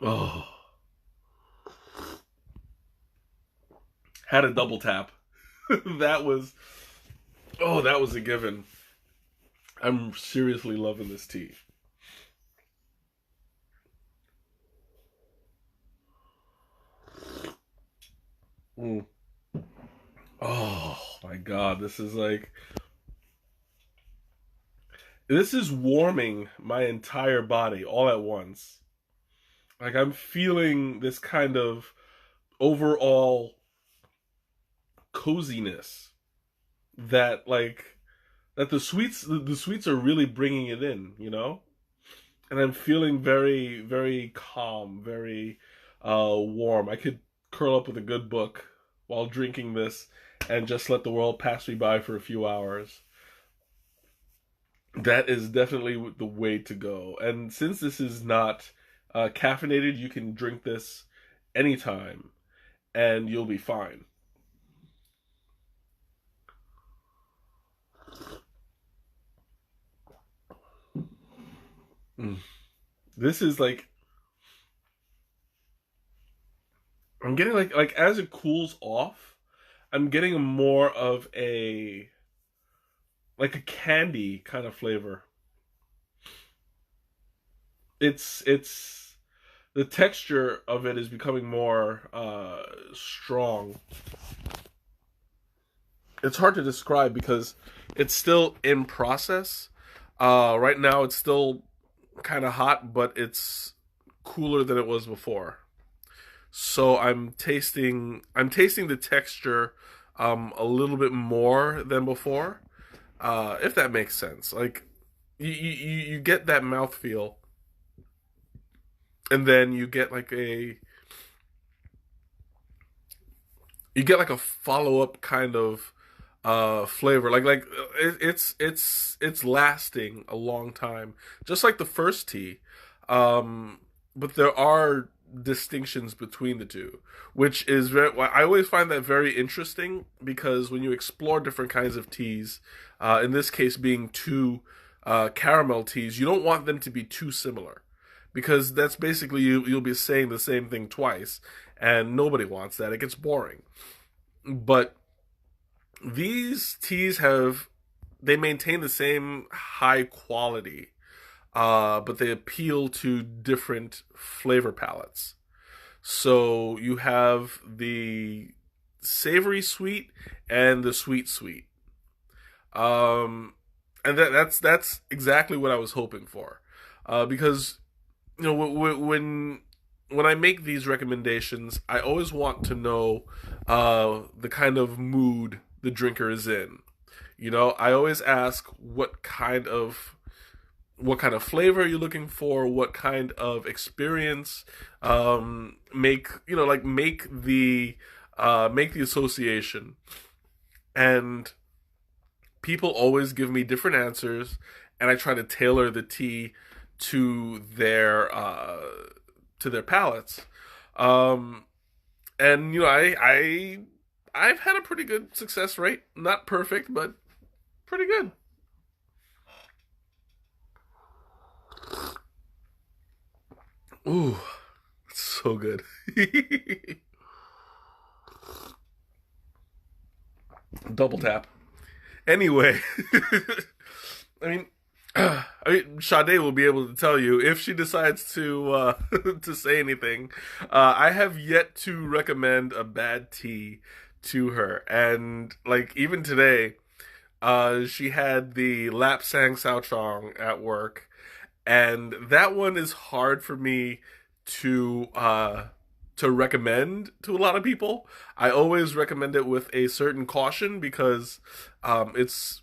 Speaker 1: Oh, had a double tap. That was that was a given. I'm seriously loving this tea. Mm. Oh my god, this is warming my entire body all at once. Like I'm feeling this kind of overall coziness that that the sweets are really bringing it in, you know? And I'm feeling very calm, very warm. I could curl up with a good book while drinking this and just let the world pass me by for a few hours. That is definitely the way to go. And since this is not caffeinated, you can drink this anytime and you'll be fine. Mm. This is like I'm getting like as it cools off, I'm getting more of a like a candy kind of flavor. It's the texture of it is becoming more strong. It's hard to describe because it's still in process. Right now it's still kind of hot, but it's cooler than it was before. So I'm tasting the texture a little bit more than before. If that makes sense. Like you get that mouthfeel and then you get like a follow up kind of flavor it's lasting a long time just like the first tea but there are distinctions between the two which is very I always find that very interesting because when you explore different kinds of teas in this case being two caramel teas you don't want them to be too similar because that's basically you'll be saying the same thing twice and nobody wants that it gets boring but these teas have they maintain the same high quality but they appeal to different flavor palettes. So you have the savory sweet and the sweet sweet. Um, and that's exactly what I was hoping for, because when I make these recommendations, I always want to know the kind of mood the drinker is in. I always ask what kind of flavor you're looking for, what kind of experience, make the association. And people always give me different answers, and I try to tailor the tea to their palates. Um, and I've had a pretty good success rate. Not perfect, but pretty good. Ooh, it's so good. Double tap. Anyway, I mean, Sade will be able to tell you if she decides to to say anything. I have yet to recommend a bad tea to her, and like even today, she had the Lapsang Souchong at work, and that one is hard for me to recommend to a lot of people. I always recommend it with a certain caution because it's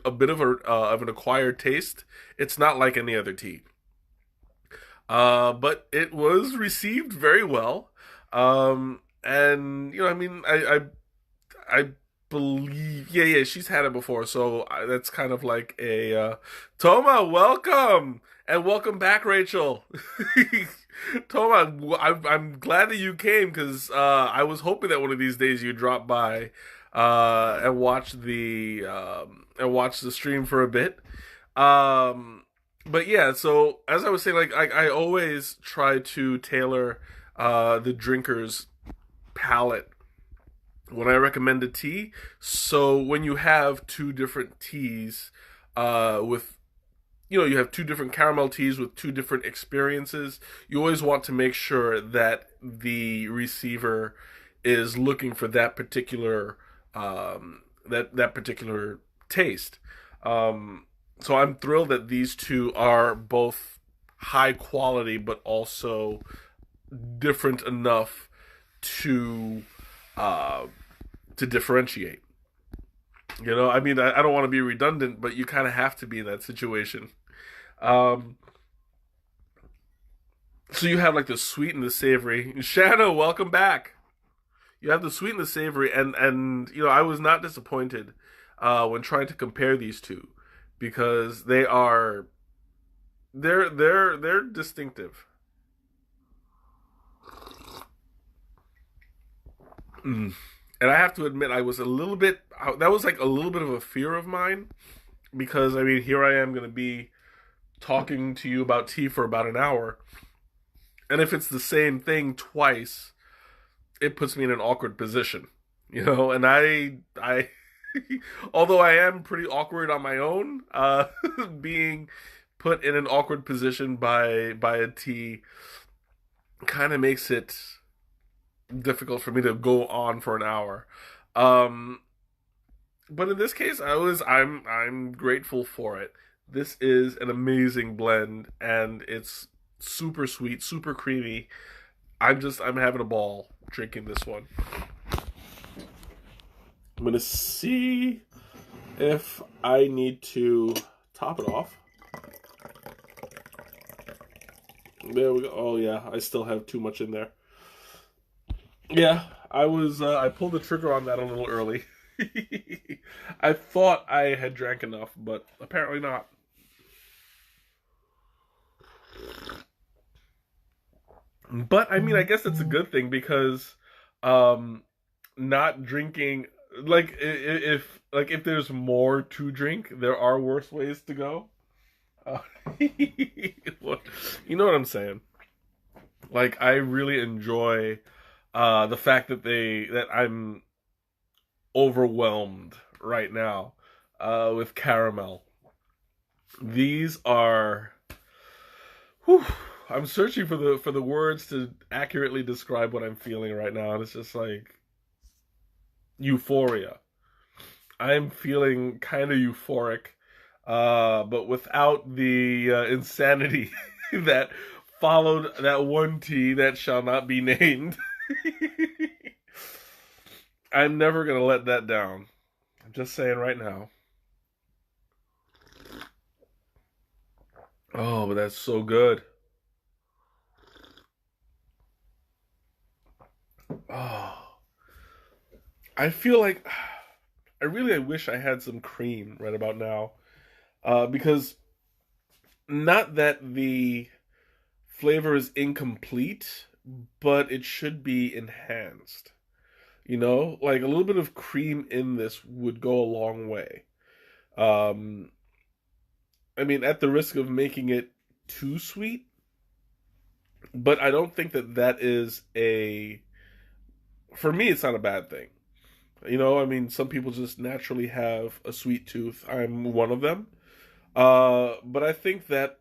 Speaker 1: a bit of an acquired taste. It's not like any other tea, but it was received very well. And I mean, I believe, yeah, she's had it before, so that's kind of like a Toma, welcome and welcome back, Rachel. Toma, I'm glad that you came because I was hoping that one of these days you'd drop by and watch the stream for a bit. But yeah, so as I was saying, like I always try to tailor the drinker's palate when I recommend a tea. So when you have two different teas, with you have two different caramel teas with two different experiences, you always want to make sure that the receiver is looking for that particular taste. So I'm thrilled that these two are both high quality, but also different enough to uh, to differentiate. I mean, I don't want to be redundant, but you kind of have to be in that situation. Um, so you have like the sweet and the savory. Shanna, welcome back. You have the sweet and the savory, and I was not disappointed when trying to compare these two because they're distinctive. Mm. And I have to admit, I was a little bit. That was like a little bit of a fear of mine because I mean, here I am going to be talking to you about tea for about an hour, and if it's the same thing twice, it puts me in an awkward position, And I, although I am pretty awkward on my own, being put in an awkward position by a tea kind of makes it difficult for me to go on for an hour. Um, but in this case, I'm grateful for it. This is an amazing blend, and it's super sweet, super creamy. I'm having a ball drinking this one. I'm gonna see if I need to top it off. There we go. Oh yeah, I still have too much in there. Yeah, I pulled the trigger on that a little early. I thought I had drank enough, but apparently not. But I mean, I guess it's a good thing because um not drinking, like if there's more to drink, there are worse ways to go. Uh, what- you know what I'm saying? Like I really enjoy the fact that I'm overwhelmed right now with caramel. These are. Whew, I'm searching for the words to accurately describe what I'm feeling right now, and it's just like euphoria. I'm feeling kind of euphoric, but without the insanity that followed that one tea that shall not be named. I'm never gonna let that down. I'm just saying right now. Oh, but that's so good. Oh, I feel like I wish I had some cream right about now. Because not that the flavor is incomplete, but it should be enhanced. You know, like a little bit of cream in this would go a long way. Um, I mean, at the risk of making it too sweet, but I don't think that that is a. For me, it's not a bad thing. You know, I mean, some people just naturally have a sweet tooth. I'm one of them. But I think that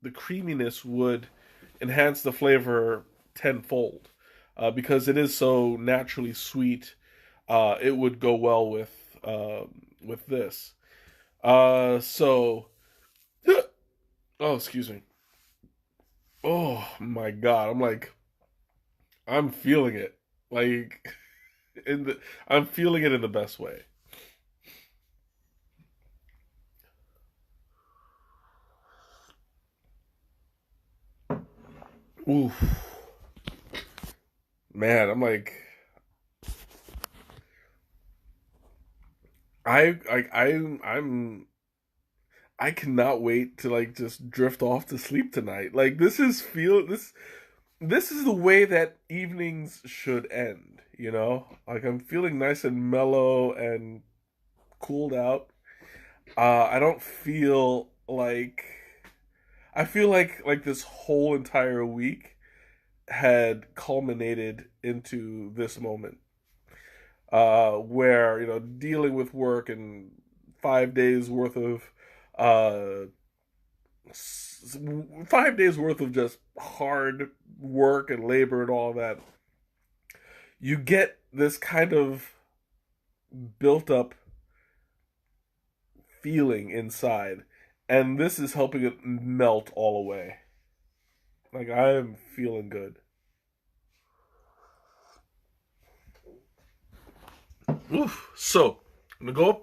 Speaker 1: the creaminess would enhance the flavor tenfold because it is so naturally sweet. It would go well with this. So, oh, excuse me. Oh my God, I'm feeling it. Like in the, I'm feeling it in the best way. Ooh, man, I'm I cannot wait to like just drift off to sleep tonight. Like this is the way that evenings should end, you know? Like I'm feeling nice and mellow and cooled out. I don't feel like I feel like this whole entire week had culminated into this moment. Where, you know, dealing with work and 5 days worth of uh 5 days worth of just hard work and labor and all that, you get this kind of built up feeling inside, and this is helping it melt all away. Like I am feeling good. Oof. So I'm gonna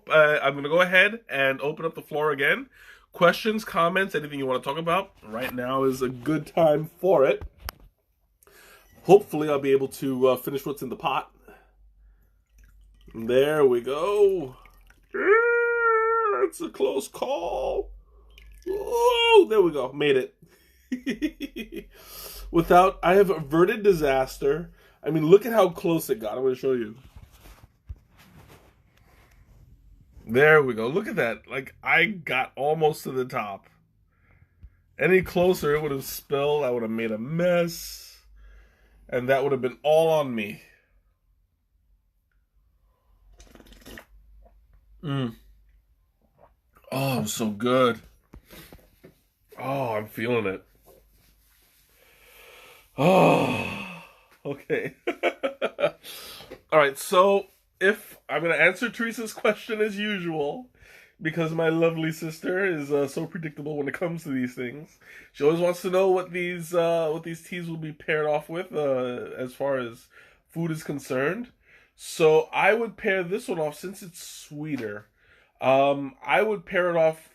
Speaker 1: go ahead and open up the floor again. Questions, comments, anything you want to talk about? Right now is a good time for it. Hopefully, I'll be able to finish what's in the pot. There we go. It's a close call. Oh, there we go. Made it. Without, I have averted disaster. I mean, look at how close it got. I'm going to show you. There we go. Look at that. Like, I got almost to the top. Any closer, it would have spilled. I would have made a mess. And that would have been all on me. Mm. Oh, I'm so good. Oh, I'm feeling it. Oh, okay. All right, so if I'm going to answer Teresa's question as usual, because my lovely sister is so predictable when it comes to these things. She always wants to know what these teas will be paired off with as far as food is concerned. So I would pair this one off since it's sweeter. I would pair it off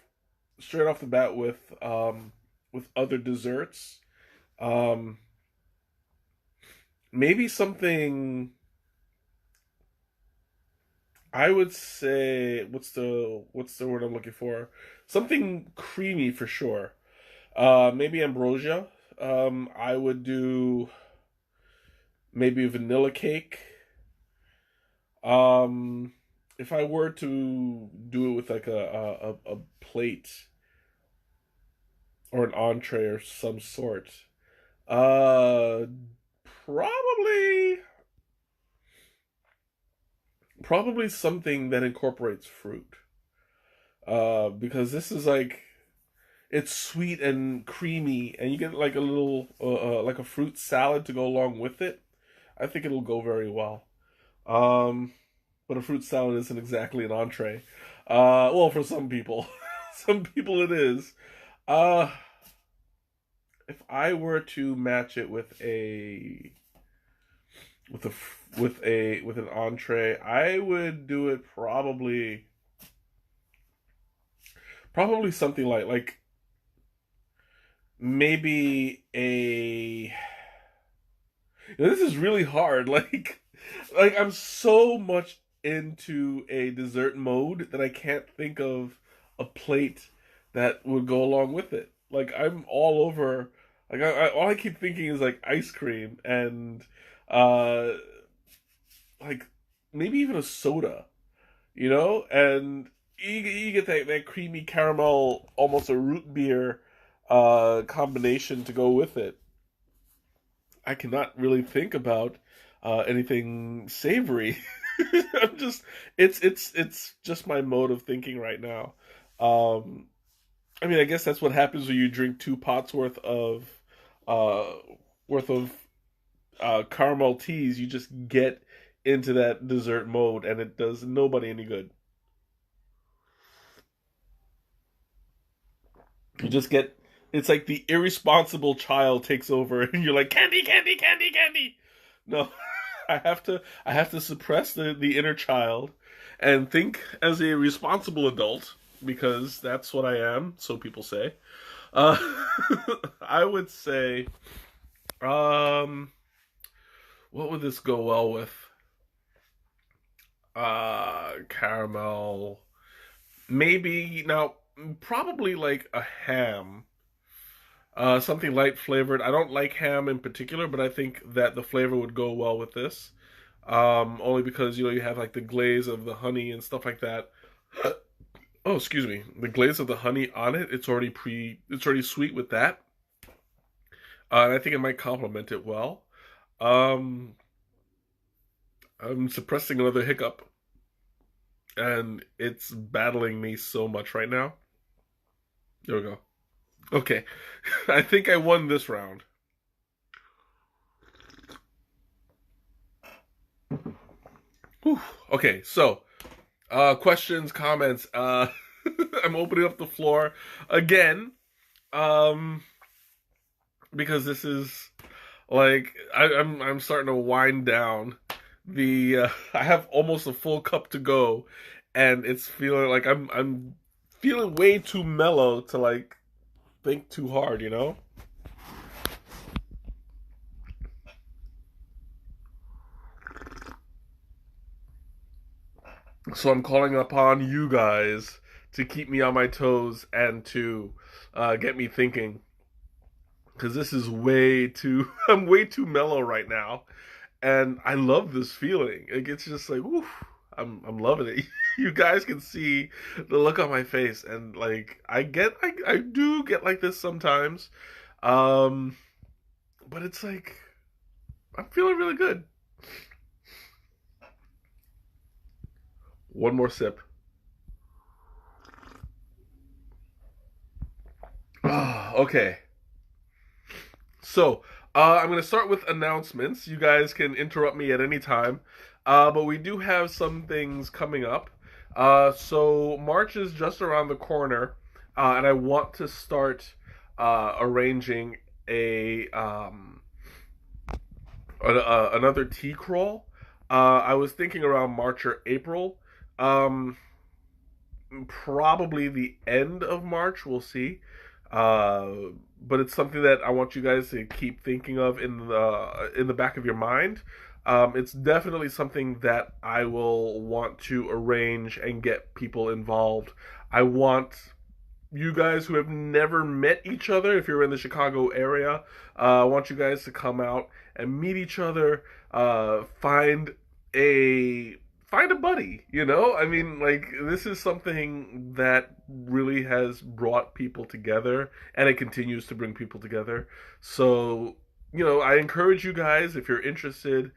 Speaker 1: straight off the bat with other desserts. Um, Maybe something. I would say what's the word I'm looking for? Something creamy for sure. Maybe ambrosia. I would do maybe vanilla cake. If I were to do it with like a plate or an entree or some sort, uh, probably something that incorporates fruit. Because this is like it's sweet and creamy, and you get like a little like a fruit salad to go along with it. I think it'll go very well. Um, but a fruit salad isn't exactly an entree. Well, for some people, some people it is. Uh, if I were to match it with a with an entree, I would do it probably something like maybe a. This is really hard. Like I'm so much into a dessert mode that I can't think of a plate that would go along with it. Like I'm all over. Like all I keep thinking is like ice cream and uh like maybe even a soda, and you get that creamy caramel, almost a root beer combination to go with it. I cannot really think about anything savory. I'm just it's just my mode of thinking right now. Um, I mean, I guess that's what happens when you drink two pots uh worth of caramel teas. You just get into that dessert mode, and it does nobody any good. You just get it's like the irresponsible child takes over, and you're like candy, candy, candy, candy. No, I have to suppress the inner child and think as a responsible adult because that's what I am. So people say. Uh, I would say, um, what would this go well with? Caramel. Maybe now, probably like a ham. Something light flavored. I don't like ham in particular, but I think that the flavor would go well with this. Only because you have like the glaze of the honey and stuff like that. Oh, excuse me. The glaze of the honey on it, it's already sweet with that. And I think it might complement it well. Um, I'm suppressing another hiccup, and it's battling me so much right now. There we go. Okay, I think I won this round. Whew. Okay, so questions, comments. I'm opening up the floor again, um, because this is like I'm starting to wind down. I have almost a full cup to go, and it's feeling like I'm feeling way too mellow to like think too hard, you know? So I'm calling upon you guys to keep me on my toes and to get me thinking. Because this is way too, I'm way too mellow right now. And I love this feeling. It's just like, woof, I'm loving it. You guys can see the look on my face. And like, I do get like this sometimes. Um, but it's like, I'm feeling really good. One more sip. Okay. So, I'm going to start with announcements. You guys can interrupt me at any time. But we do have some things coming up. So, March is just around the corner. And I want to start arranging another tea crawl. I was thinking around March or April. Um, Probably the end of March. We'll see. Uh, but it's something that I want you guys to keep thinking of in the back of your mind. It's definitely something that I will want to arrange and get people involved. I want you guys who have never met each other, if you're in the Chicago area, I want you guys to come out and meet each other. A find a buddy. I mean, like this is something that really has brought people together, and it continues to bring people together. So, I encourage you guys, if you're interested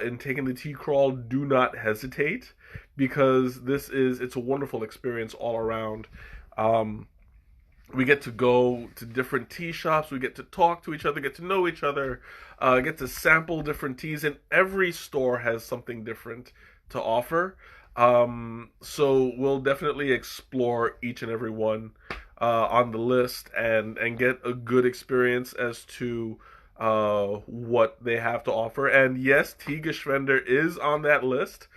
Speaker 1: in taking the tea crawl, do not hesitate because it's a wonderful experience all around. Um, We get to go to different tea shops. We get to talk to each other, get to know each other, get to sample different teas. And every store has something different to offer. So we'll definitely explore each and every one on the list and get a good experience as to what they have to offer. And yes, Tea Geschwender is on that list.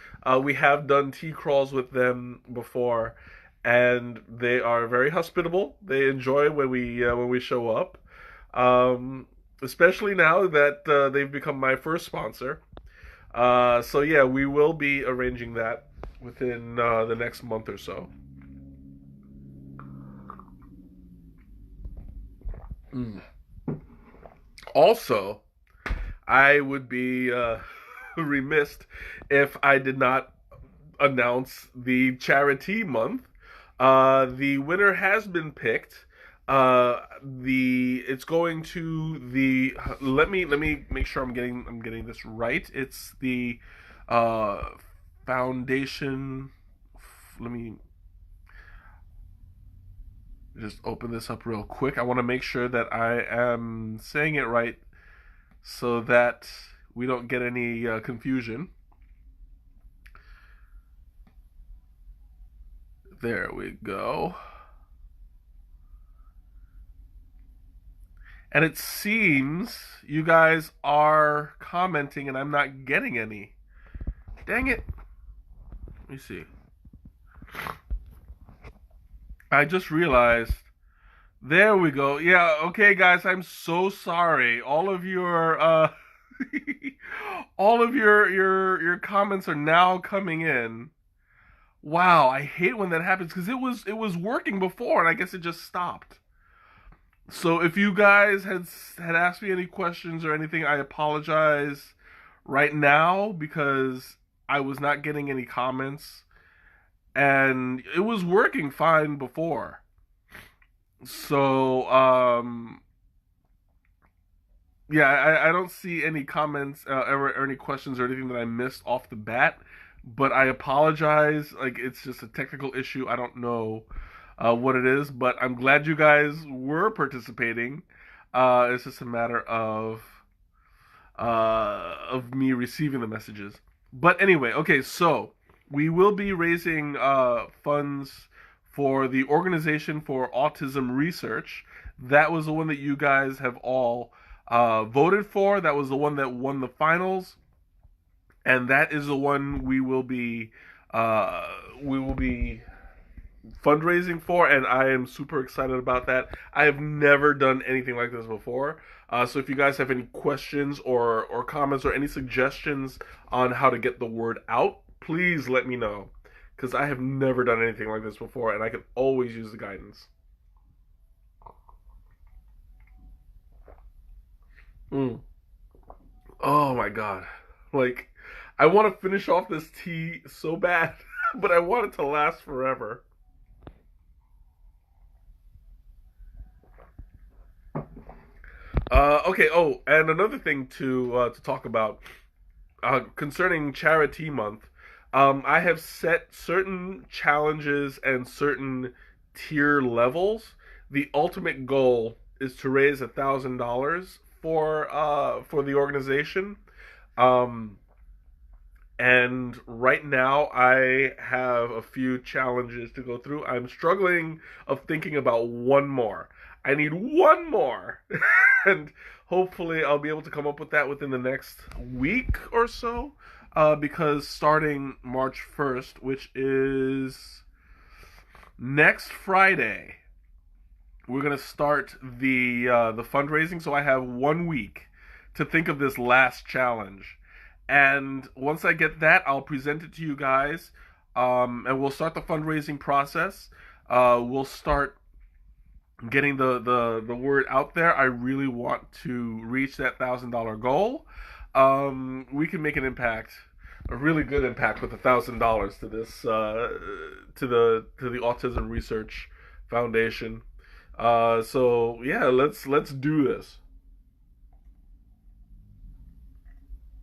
Speaker 1: We have done tea crawls with them before, and they are very hospitable. They enjoy when we show up, especially now that they've become my first sponsor. So yeah, we will be arranging that within the next month or so. Mm. Also, I would be remiss if I did not announce the charity month. The winner has been picked. The It's going to the let me make sure I'm getting this right. It's the uh, foundation. Let me just open this up real quick. I want to make sure that I am saying it right so that we don't get any confusion. There we go. And it seems you guys are commenting and I'm not getting any. Dang it. Let me see. I just realized. There we go. Yeah, okay guys, I'm so sorry. All of your all of your comments are now coming in. Wow, I hate when that happens because it was working before and I guess it just stopped. So if you guys had asked me any questions or anything, I apologize right now because I was not getting any comments and it was working fine before. So yeah, I don't see any comments or any questions or anything that I missed off the bat, but I apologize. Like it's just a technical issue. I don't know what it is, but I'm glad you guys were participating. It's just a matter of me receiving the messages. But anyway, okay, so we will be raising funds for the Organization for Autism Research. That was the one that you guys have all voted for. That was the one that won the finals, and that is the one uh, we will be fundraising for, and I am super excited about that. I have never done anything like this before. So if you guys have any questions or comments or any suggestions on how to get the word out, please let me know. Because I have never done anything like this before, and I can always use the guidance. Mm. Oh my god. Like, I want to finish off this tea so bad, but I want it to last forever. Okay. Oh, and another thing to talk about concerning Charity Month, I have set certain challenges and certain tier levels. The ultimate goal is to raise $1,000 for the organization. Um, and right now, I have a few challenges to go through. I'm struggling of thinking about one more. I need one more, and hopefully, I'll be able to come up with that within the next week or so. Because starting March 1st, which is next Friday, we're gonna start the fundraising. So I have 1 week to think of this last challenge, and once I get that, I'll present it to you guys, and we'll start the fundraising process. We'll start getting the word out there. I really want to reach that $1,000 goal. We can make an impact, a really good impact, with $1,000 to this to the Autism Research Foundation. So yeah, let's do this.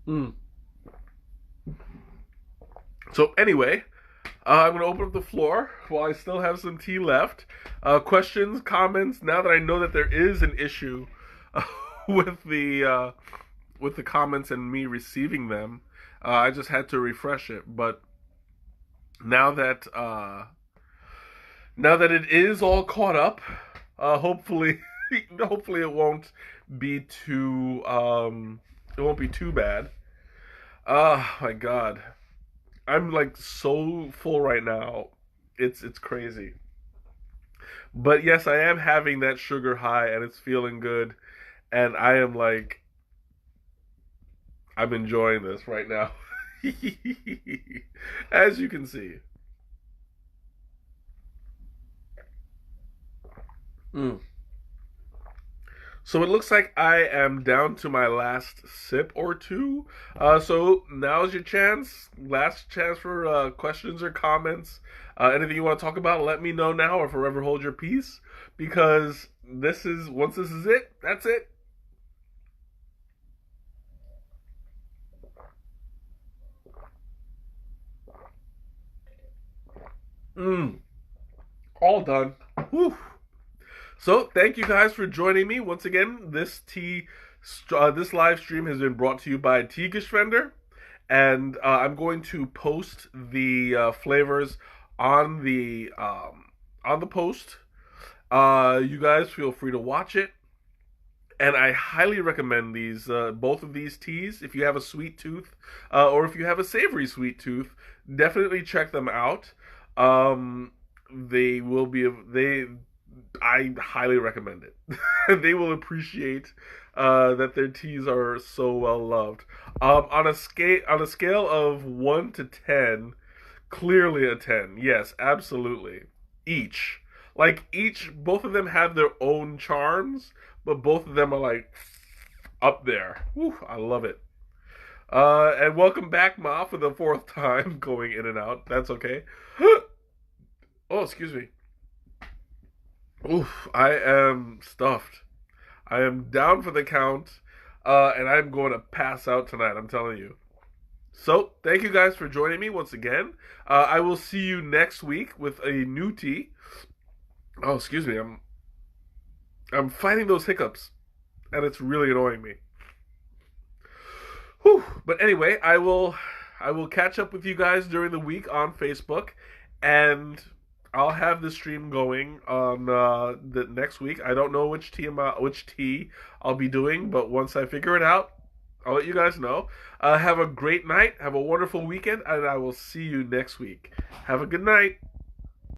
Speaker 1: Mm. So anyway, I'm going to open up the floor while I still have some tea left. Questions, comments. Now that I know that there is an issue with the comments and me receiving them, I just had to refresh it. But now that it is all caught up, hopefully, hopefully it won't be too bad. My God, I'm like so full right now. It's crazy. But yes, I am having that sugar high, and it's feeling good. And I am like, I'm enjoying this right now, as you can see. Mm. So it looks like I am down to my last sip or two. So now's your chance. Last chance for questions or comments. Anything you want to talk about, let me know now or forever hold your peace. Because once this is it, that's it. Mm, all done. Whew. So thank you guys for joining me once again. This live stream has been brought to you by Tea Geschwender, and I'm going to post the flavors on the post. You guys feel free to watch it, and I highly recommend these both of these teas. If you have a sweet tooth, or if you have a savory sweet tooth, definitely check them out. They will be they I highly recommend it. They will appreciate that their teas are so well loved. On a scale of 1 to 10, clearly a 10. Yes, absolutely. Each, both of them have their own charms, but both of them are like up there. Whew, I love it. And welcome back, Ma, for the fourth time, going in and out. That's okay. Oh, excuse me. Oof, I am stuffed. I am down for the count, and I'm going to pass out tonight, I'm telling you. So, thank you guys for joining me once again. I will see you next week with a new tea. Oh, excuse me, I'm fighting those hiccups, and it's really annoying me. Whew. But anyway, I will catch up with you guys during the week on Facebook, and I'll have the stream going on the next week. I don't know which tea I'll be doing, but once I figure it out, I'll let you guys know. Have a great night. Have a wonderful weekend, and I will see you next week. Have a good night.